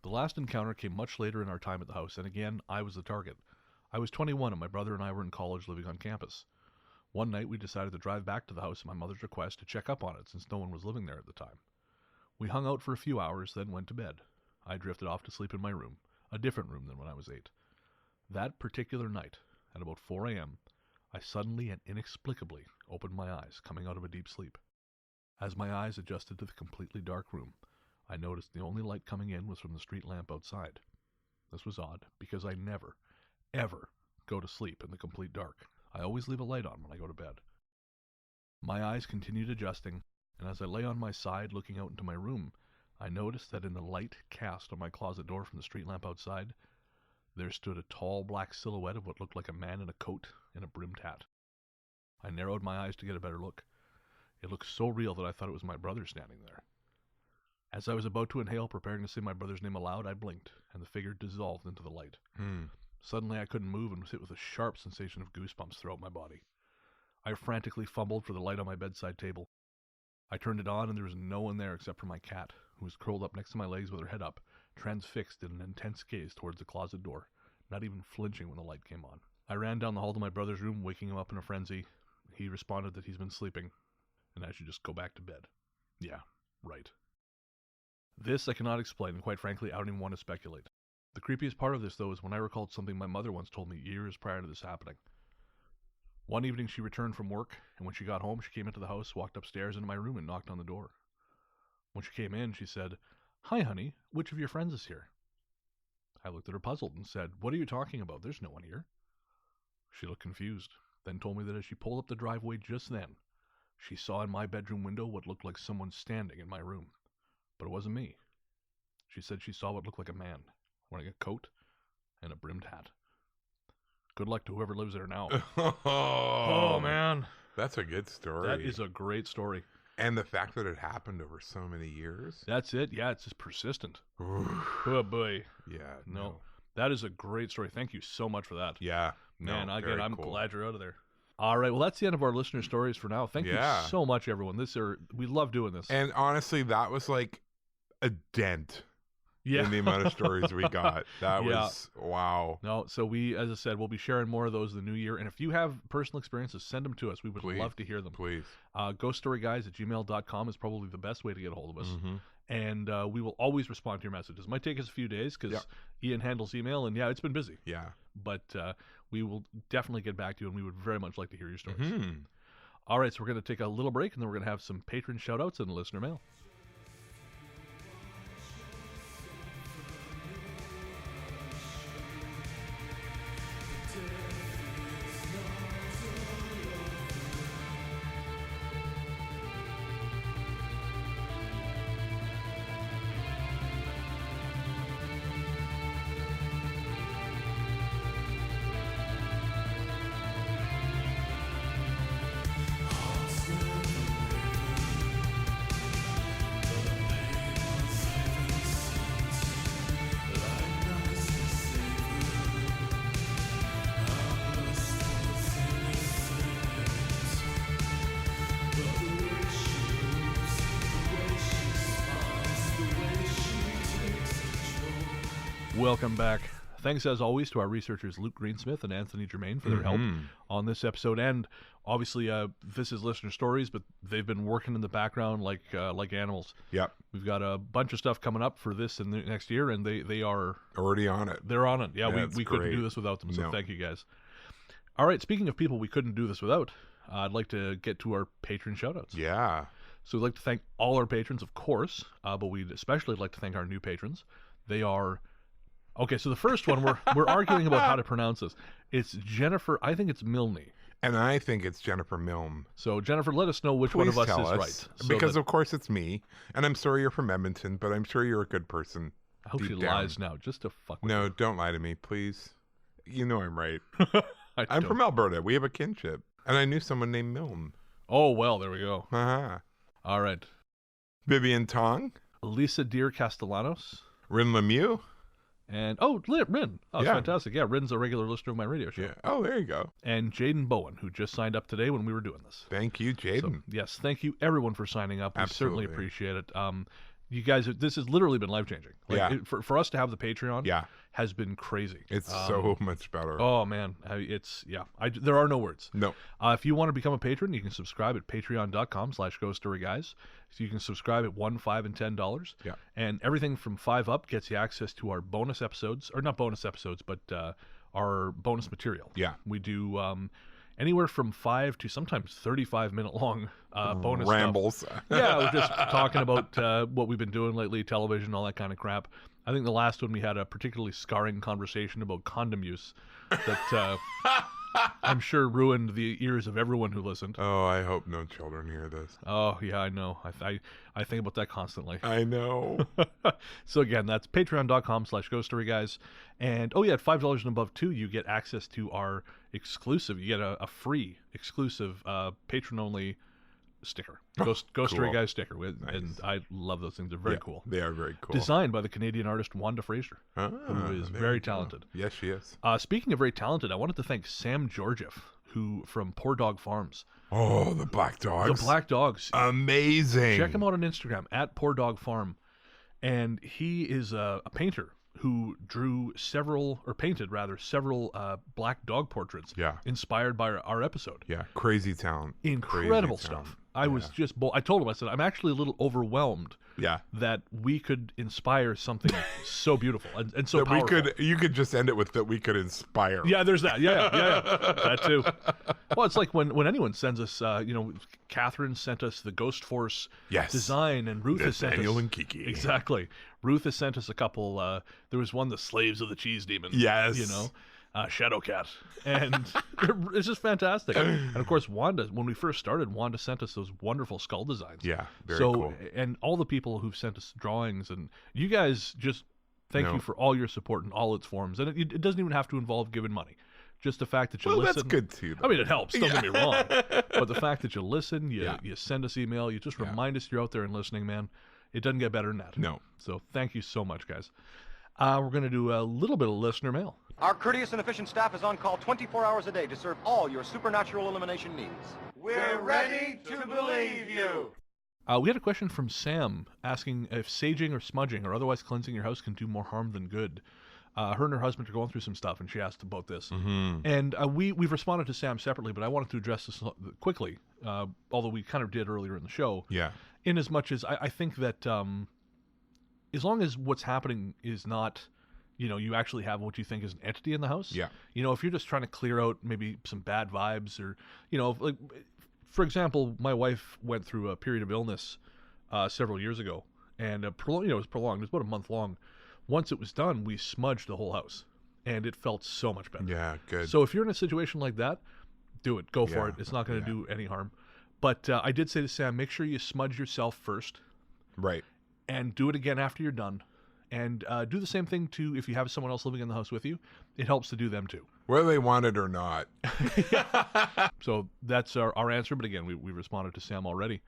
The last encounter came much later in our time at the house, and again, I was the target. I was 21 and my brother and I were in college living on campus. One night we decided to drive back to the house at my mother's request to check up on it since no one was living there at the time. We hung out for a few hours, then went to bed. I drifted off to sleep in my room, a different room than when I was 8. That particular night, at about 4 a.m., I suddenly and inexplicably opened my eyes, coming out of a deep sleep. As my eyes adjusted to the completely dark room, I noticed the only light coming in was from the street lamp outside. This was odd, because I never, ever go to sleep in the complete dark. I always leave a light on when I go to bed. My eyes continued adjusting, and as I lay on my side looking out into my room, I noticed that in the light cast on my closet door from the street lamp outside, there stood a tall black silhouette of what looked like a man in a coat and a brimmed hat. I narrowed my eyes to get a better look. It looked so real that I thought it was my brother standing there. As I was about to inhale, preparing to say my brother's name aloud, I blinked, and the figure dissolved into the light. Suddenly I couldn't move and was hit with a sharp sensation of goosebumps throughout my body. I frantically fumbled for the light on my bedside table. I turned it on and there was no one there except for my cat, who was curled up next to my legs with her head up, transfixed in an intense gaze towards the closet door, not even flinching when the light came on. I ran down the hall to my brother's room, waking him up in a frenzy. He responded that he's been sleeping, and I should just go back to bed. Yeah, right. This I cannot explain, and quite frankly, I don't even want to speculate. The creepiest part of this, though, is when I recalled something my mother once told me years prior to this happening. One evening she returned from work, and when she got home, she came into the house, walked upstairs into my room, and knocked on the door. When she came in, she said, "Hi, honey, which of your friends is here?" I looked at her puzzled and said, "What are you talking about? There's no one here." She looked confused, then told me that as she pulled up the driveway just then, she saw in my bedroom window what looked like someone standing in my room. But it wasn't me. She said she saw what looked like a man, wearing a coat and a brimmed hat. Good luck to whoever lives there now. Oh, man. That's a good story. That is a great story. And the fact that it happened over so many years. That's it. Yeah, it's just persistent. Oh, boy. Yeah. No. That is a great story. Thank you so much for that. Yeah. Man, no, again, I'm cool. glad you're out of there. All right. Well, that's the end of our listener stories for now. Thank you so much, everyone. We love doing this. And honestly, that was like a dent in the amount of stories we got. That was, wow. No, so as I said, we'll be sharing more of those in the new year. And if you have personal experiences, send them to us. We would love to hear them. Please. Ghoststoryguys@gmail.com is probably the best way to get a hold of us. Mm-hmm. And we will always respond to your messages. It might take us a few days because Ian handles email, and it's been busy. Yeah. But we will definitely get back to you, and we would very much like to hear your stories. Mm-hmm. All right, so we're going to take a little break, and then we're going to have some patron shout-outs and listener mail. Welcome back. Thanks, as always, to our researchers Luke Greensmith and Anthony Germaine for their help on this episode. And obviously, this is listener stories, but they've been working in the background like animals. Yep. We've got a bunch of stuff coming up for this and the next year, and they are already on it. They're on it. Yeah, Yeah, we couldn't great. do this without them, so No. thank you guys. All right, speaking of people we couldn't do this without, I'd like to get to our patron shoutouts. Yeah. So we'd like to thank all our patrons, of course, but we'd especially like to thank our new patrons. They are... Okay, so the first one, we're arguing about how to pronounce this. It's Jennifer, I think it's Milne. And I think it's Jennifer Milne. So Jennifer, let us know which Please one of us tell is us, right. So because that- of course it's me. And I'm sorry you're from Edmonton, but I'm sure you're a good person. I hope deep she down. lies now, just to fuck with No, don't lie to me, please. You know I'm right. her. I'm from Alberta. We have a kinship. And I knew someone named Milne. Oh, well, there we go. Uh-huh. All right. Vivian Tong. Lisa Deer Castellanos. Rin Lemieux. And, Rin. Oh, it's Yeah. fantastic. Yeah, Rin's a regular listener of my radio show. Yeah. Oh, there you go. And Jaden Bowen, who just signed up today when we were doing this. Thank you, So, Jaden. yes, thank you everyone for signing up. We certainly Absolutely. appreciate it. You guys, this has literally been life-changing. Yeah. For us to have the Patreon Yeah. has been crazy. It's so much better. Oh, man. There are no words. No. If you want to become a patron, you can subscribe at patreon.com/GhostStoryGuys. So you can subscribe at $1, $5, and $10. Yeah. And everything from $5 up gets you access to our bonus episodes, or not bonus episodes, but our bonus material. Yeah. We do anywhere from 5 to sometimes 35-minute long bonus stuff. Rambles. Yeah, we're just talking about what we've been doing lately, television, all that kind of crap. I think the last one we had a particularly scarring conversation about condom use that I'm sure ruined the ears of everyone who listened. Oh, I hope no children hear this. Oh, yeah, I know. I think about that constantly. I know. So again, that's patreon.com/GhostStoryGuys. And at $5 and above too, you get access to our exclusive. You get a free exclusive patron-only sticker, Ghost Story Cool. Guys sticker. And Nice. I love those things. They're very Yeah, cool. They are very cool. Designed by the Canadian artist Wanda Fraser, Ah, who is there very you go. talented. Yes, she is. Speaking of very talented, I wanted to thank Sam Georgieff, who from Poor Dog Farms. Oh, the black dogs. The Black Dogs. Amazing. Check him out on Instagram at Poor Dog Farm. And he is a painter who painted several black dog portraits. Yeah. Inspired by our episode. Yeah, crazy talent. Incredible Crazy stuff. talent. I was just I told him, I said, I'm actually a little overwhelmed Yeah. that we could inspire something so beautiful and so That powerful. you could just end it with that we could inspire. Yeah, there's that. Yeah. That too. Well, it's like when anyone sends us, Catherine sent us the Ghost Force Yes. design, and Ruth has sent us... Daniel and Kiki. Exactly. Ruth has sent us a couple, there was one, the Slaves of the Cheese Demon. Yes. Shadowcat. And it's just fantastic. And of course, Wanda, when we first started, Wanda sent us those wonderful skull designs. Yeah, very so, cool. And all the people who've sent us drawings, and you guys just thank you for all your support in all its forms. And it doesn't even have to involve giving money. Just the fact that you listen. That's good too. Though. I mean, it helps. Don't get me wrong. But the fact that you listen, you send us email, you just Yeah. remind us you're out there and listening, man. It doesn't get better than that. No. So thank you so much, guys. We're going to do a little bit of listener mail. Our courteous and efficient staff is on call 24 hours a day to serve all your supernatural elimination needs. We're ready to believe you. We had a question from Sam asking if saging or smudging or otherwise cleansing your house can do more harm than good. Her and her husband are going through some stuff, and she asked about this. Mm-hmm. And we've responded to Sam separately, but I wanted to address this quickly, although we kind of did earlier in the show. Yeah. In as much as I think that as long as what's happening is not, you actually have what you think is an entity in the house. Yeah. If you're just trying to clear out maybe some bad vibes, or, like, for example, my wife went through a period of illness several years ago, and it was prolonged. It was about a month long. Once it was done, we smudged the whole house, and it felt so much better. Yeah, good. So if you're in a situation like that, do it. Go for Yeah, it. It's not going to do any harm. But I did say to Sam, make sure you smudge yourself first, right. and do it again after you're done. And do the same thing too if you have someone else living in the house with you. It helps to do them too. Whether they want it or not. So that's our answer. But again, we responded to Sam already.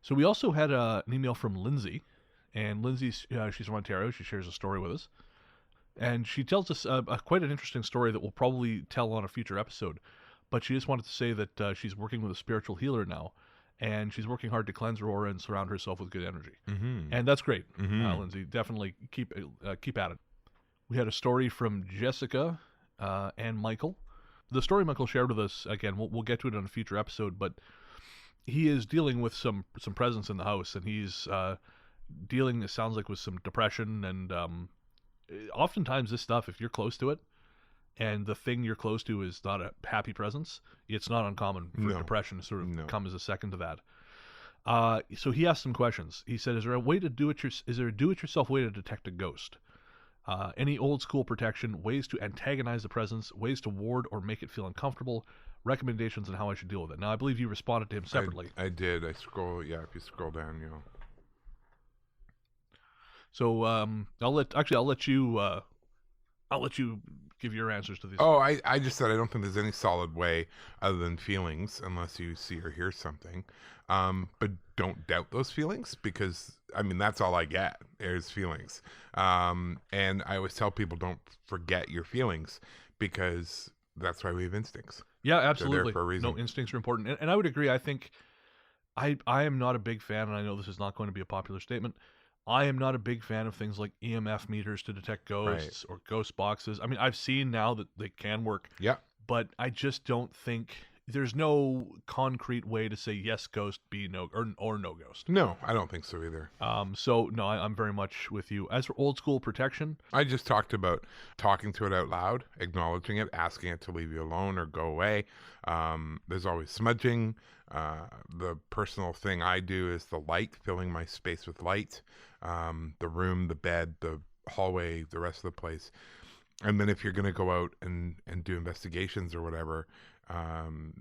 So we also had an email from Lindsay. And Lindsay, she's from Ontario. She shares a story with us. And she tells us quite an interesting story that we'll probably tell on a future episode. But she just wanted to say that she's working with a spiritual healer now. And she's working hard to cleanse her aura and surround herself with good energy. Mm-hmm. And that's great, Mhm. Lindsay. Definitely keep at it. We had a story from Jessica and Michael. The story Michael shared with us, again, we'll get to it on a future episode, but he is dealing with some presence in the house, and he's dealing, it sounds like, with some depression, and oftentimes this stuff, if you're close to it, and the thing you're close to is not a happy presence, it's not uncommon for depression to sort of come as a second to that. So he asked some questions. He said, is there a do-it-yourself way to detect a ghost? Any old school protection, ways to antagonize the presence, ways to ward or make it feel uncomfortable, recommendations on how I should deal with it. Now, I believe you responded to him separately. I did. If you scroll down, So I'll let you give your answers to these. Oh, I just said I don't think there's any solid way other than feelings, unless you see or hear something. But don't doubt those feelings, because I mean that's all I get is feelings. And I always tell people, don't forget your feelings, because that's why we have instincts. Yeah, absolutely. They're there for a reason. No, instincts are important, and I would agree. I think I am not a big fan, and I know this is not going to be a popular statement. I am not a big fan of things like EMF meters to detect ghosts or ghost boxes. I mean, I've seen now that they can work. Yeah. But I just don't think there's no concrete way to say yes ghost, B no, or no ghost. No, I don't think so either. So no, I'm very much with you. As for old school protection, I just talked about talking to it out loud, acknowledging it, asking it to leave you alone or go away. There's always smudging. The personal thing I do is the light, filling my space with light. The room, the bed, the hallway, the rest of the place. And then if you're going to go out and do investigations or whatever,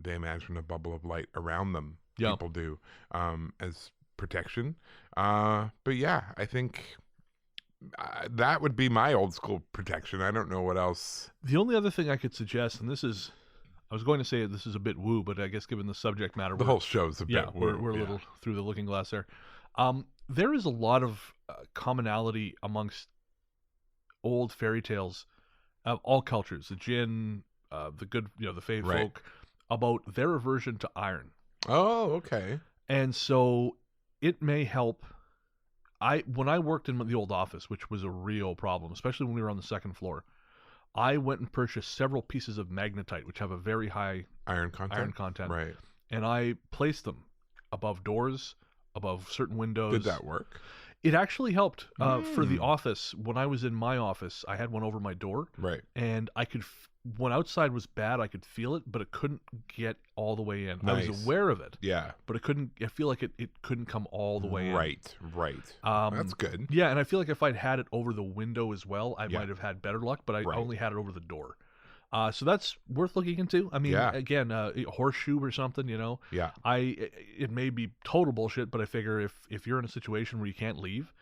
they imagine a bubble of light around them. Yeah. People do, as protection. But yeah, I think that would be my old school protection. I don't know what else. The only other thing I could suggest, and this is, I was going to say this is a bit woo, but I guess given the subject matter, the whole show's a bit woo. We're a little through the looking glass there. There is a lot of commonality amongst old fairy tales of all cultures, the Jinn, the good, the Fae folk, about their aversion to iron. Oh, okay. And so it may help. When I worked in the old office, which was a real problem, especially when we were on the second floor, I went and purchased several pieces of magnetite, which have a very high iron content. Right. And I placed them above doors, above certain windows. Did that work? It actually helped for the office. When I was in my office, I had one over my door. Right. And I could, when outside was bad, I could feel it, but it couldn't get all the way in. Nice. I was aware of it. Yeah. But I feel like it couldn't come all the way in. Right. That's good. Yeah, and I feel like if I'd had it over the window as well, I might have had better luck, but I only had it over the door. So that's worth looking into. I mean, again, a horseshoe or something, Yeah. It may be total bullshit, but I figure if you're in a situation where you can't leave,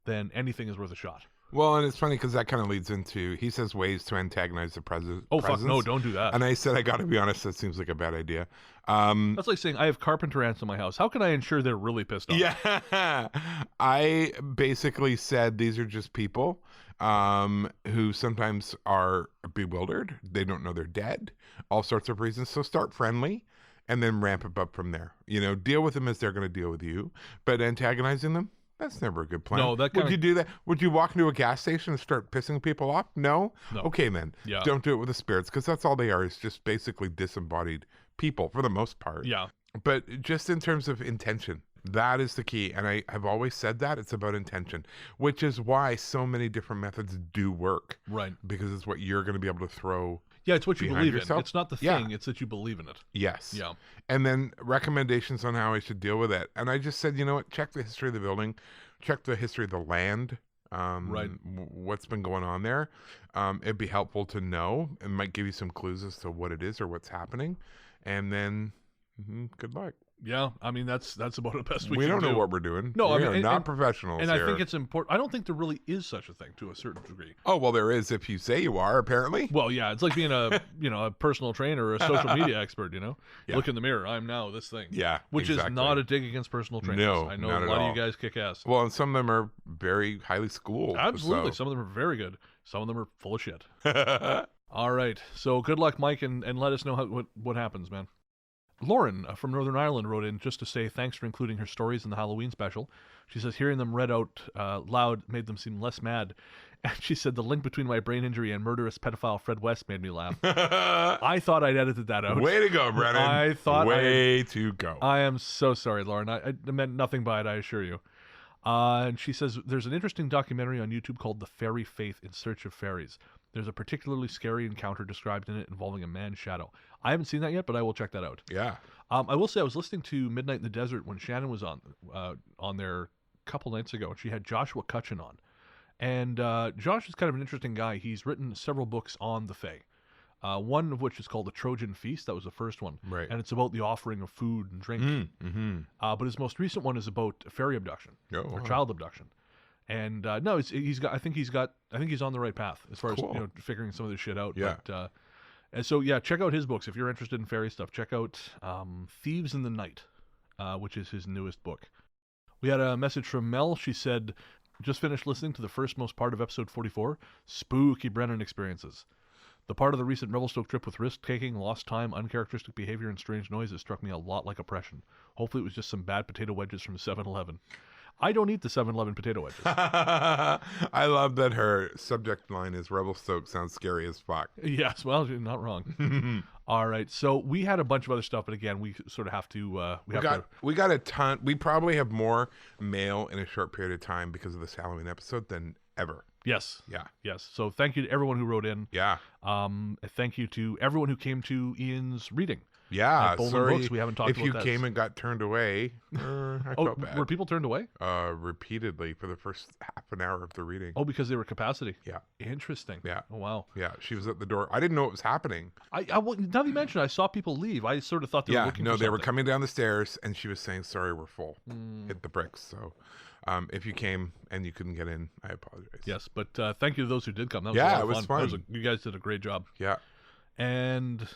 then anything is worth a shot. Well, and it's funny because that kind of leads into, he says ways to antagonize the presence. Oh, fuck, no, don't do that. And I said, I got to be honest, that seems like a bad idea. That's like saying, I have carpenter ants in my house. How can I ensure they're really pissed off? Yeah. I basically said these are just people who sometimes are bewildered. They don't know they're dead. All sorts of reasons. So start friendly and then ramp it up from there. Deal with them as they're going to deal with you. But antagonizing them, that's never a good plan. No, Would you do that? Would you walk into a gas station and start pissing people off? No? Okay, then. Yeah. Don't do it with the spirits, because that's all they are, is just basically disembodied people for the most part. Yeah. But just in terms of intention, that is the key. And I have always said that it's about intention, which is why so many different methods do work. Right. Because it's what you're going to be able to throw. Yeah, it's what you believe yourself. in. It's not the thing, it's that you believe in it. Yes. Yeah. And then recommendations on how I should deal with it. And I just said, you know what, check the history of the building, check the history of the land, right. What's been going on there. It'd be helpful to know. It might give you some clues as to what it is or what's happening. And then good luck. Yeah, I mean that's about the best we can do. We don't know what we're doing. No, we I mean, are not professionals. And here. I think it's important. I don't think there really is such a thing to a certain degree. Oh well, there is if you say you are. Apparently. Well, yeah, it's like being a a personal trainer or a social media expert. Yeah. Look in the mirror. I'm now this thing. Yeah, which is not a dig against personal trainers. No, I know not a at lot all. of you guys kick ass. Well, and some of them are very highly schooled. Absolutely, so. Some of them are very good. Some of them are full of shit. All right, so good luck, Mike, and let us know what happens, man. Lauren from Northern Ireland wrote in just to say thanks for including her stories in the Halloween special. She says hearing them read out loud made them seem less mad. And she said the link between my brain injury and murderous pedophile Fred West made me laugh. I thought I'd edited that out. Way to go, Brennan. I thought Way to go. I am so sorry, Lauren. I meant nothing by it, I assure you. And she says there's an interesting documentary on YouTube called The Fairy Faith in Search of Fairies. There's a particularly scary encounter described in it involving a man's shadow. I haven't seen that yet, but I will check that out. Yeah. I will say I was listening to Midnight in the Desert when Shannon was on there a couple nights ago, and she had Joshua Cutchin on. And Josh is kind of an interesting guy. He's written several books on the Fae. One of which is called The Trojan Feast. That was the first one. Right. And it's about the offering of food and drink. Mm-hmm. But his most recent one is about fairy abduction or child abduction. And no, I think he's on the right path as far as figuring some of this shit out. Yeah. But, and so yeah, check out his books if you're interested in fairy stuff. Check out Thieves in the Night, which is his newest book. We had a message from Mel. She said, just finished listening to the first most part of episode 44, Spooky Brennan Experiences. The part of the recent Revelstoke trip with risk-taking, lost time, uncharacteristic behavior, and strange noises struck me a lot like oppression. Hopefully it was just some bad potato wedges from 7-Eleven. I don't eat the 7-Eleven potato wedges. I love that her subject line is Revelstoke sounds scary as fuck. Yes, well, you're not wrong. All right, so we had a bunch of other stuff, but again, we sort of have to... We got a ton. We probably have more mail in a short period of time because of this Halloween episode than ever. Yes. Yeah. Yes. So thank you to everyone who wrote in. Yeah. Thank you to everyone who came to Ian's reading. Yeah. Sorry books. We haven't talked if about you that. Came and got turned away. I felt bad. Were people turned away? Repeatedly for the first half an hour of the reading. Oh, because they were capacity. Yeah. Interesting. Yeah. Oh, wow. Yeah. She was at the door. I didn't know it was happening. Now that you mentioned, I saw people leave. I sort of thought they were looking for something. They were coming down the stairs, and she was saying, "Sorry, we're full. Hit the bricks." So. If you came and you couldn't get in, I apologize. Yes, but thank you to those who did come. That was a lot of fun. It was fun. You guys did a great job. Yeah. And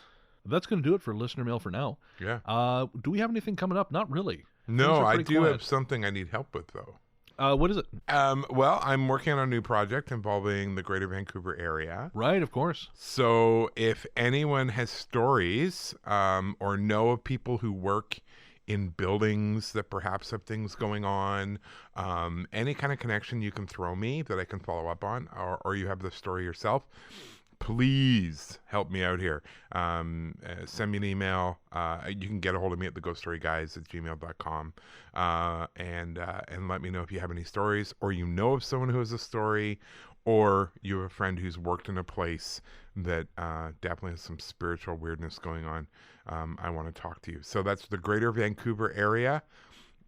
that's going to do it for listener mail for now. Yeah. Do we have anything coming up? Not really. No, I do have something I need help with, though. What is it? Well, I'm working on a new project involving the Greater Vancouver area. Right, of course. So if anyone has stories or know of people who work in buildings that perhaps have things going on, any kind of connection you can throw me that I can follow up on, or you have the story yourself, please help me out here. Send me an email. You can get a hold of me at theghoststoryguys@gmail.com and let me know if you have any stories, or you know of someone who has a story, or you have a friend who's worked in a place that definitely has some spiritual weirdness going on. I want to talk to you. So that's the Greater Vancouver area,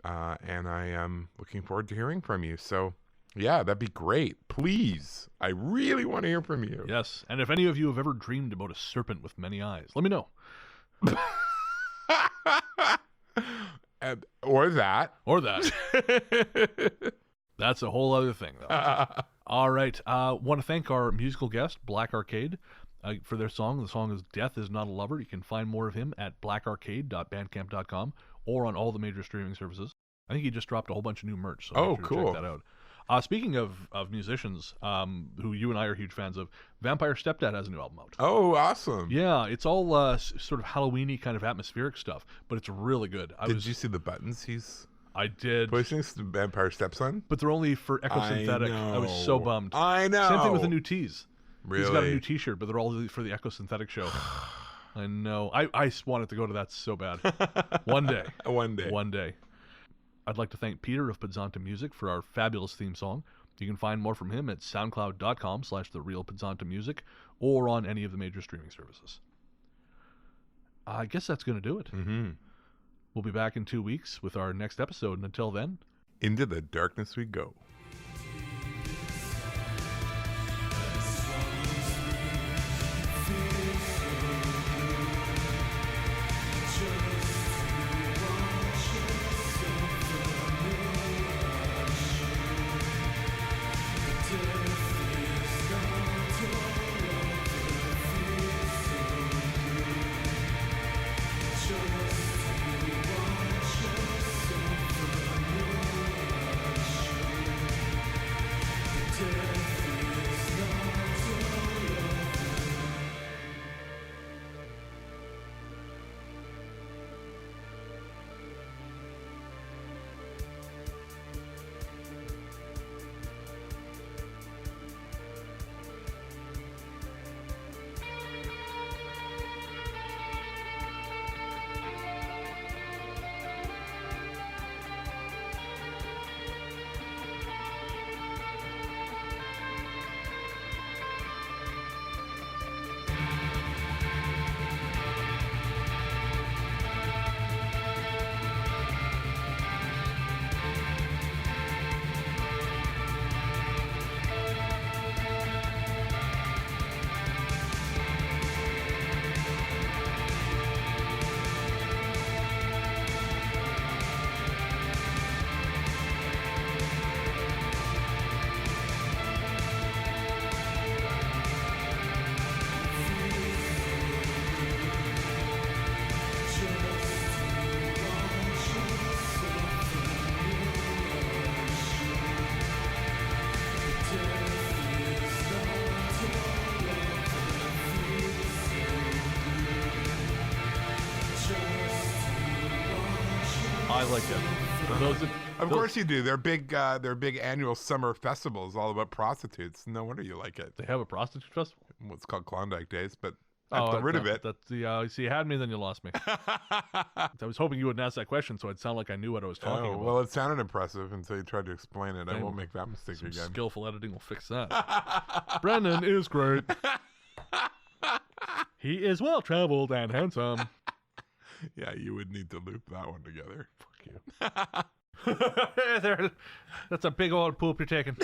and I am looking forward to hearing from you. So, yeah, that'd be great. Please. I really want to hear from you. Yes, and if any of you have ever dreamed about a serpent with many eyes, let me know. Or that. That's a whole other thing, though. All right. Want to thank our musical guest, Black Arcade, for their song. The song is Death is Not a Lover. You can find more of him at blackarcade.bandcamp.com or on all the major streaming services. I think he just dropped a whole bunch of new merch, so cool. Check that out. Speaking of musicians who you and I are huge fans of, Vampire Stepdad has a new album out. Oh, awesome. Yeah, it's all sort of Halloween-y kind of atmospheric stuff, but it's really good. Did you see the buttons I did. pushing Vampire Stepson? But they're only for Echo Synthetic. I was so bummed. I know. Same thing with the new tees. Really? He's got a new t-shirt, but they're all for the Echo Synthetic show. I know. I wanted to go to that so bad. One day. One day. I'd like to thank Peter of Podzontommusic for our fabulous theme song. You can find more from him at soundcloud.com/therealpodzontommusic or on any of the major streaming services. I guess that's going to do it. Mm-hmm. We'll be back in 2 weeks with our next episode, and until then, into the darkness we go. I like it. Of course you do. Their big annual summer festival is all about prostitutes. No wonder you like it. They have a prostitute festival? What's called Klondike Days, but that's the rid of it. That's the, see, you had me, then you lost me. I was hoping you wouldn't ask that question, so I'd sound like I knew what I was talking about. Well, it sounded impressive until you tried to explain it. I won't make that mistake Some again. skillful editing will fix that. Brennan is great. He is well-traveled and handsome. Yeah, you would need to loop that one together. Fuck you. That's a big old poop you're taking.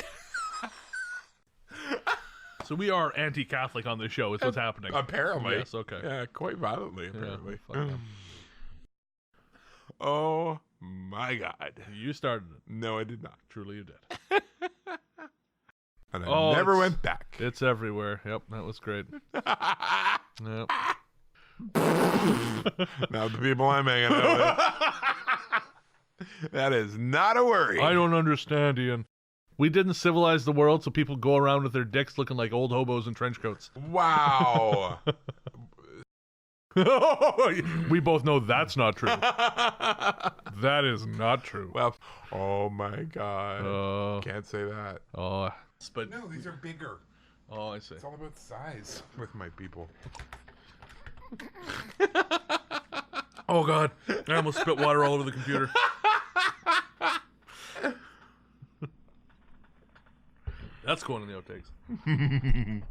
So we are anti-Catholic on this show. Is what's happening. Apparently. Yes, okay. Yeah, quite violently, apparently. Yeah, fuck Oh, my God. you started it. No, I did not. Truly you did. And I never went back. It's everywhere. Yep, that was great. Yep. Now the people I'm hanging out with. That is not a worry. I don't understand, Ian. We didn't civilize the world so people go around with their dicks looking like old hobos in trench coats. Wow. We both know that's not true. That is not true. Well, oh my God. Can't say that. But No, these are bigger. oh, I see. It's all about size with my people. Oh God, I almost spit water all over the computer. That's going in the outtakes.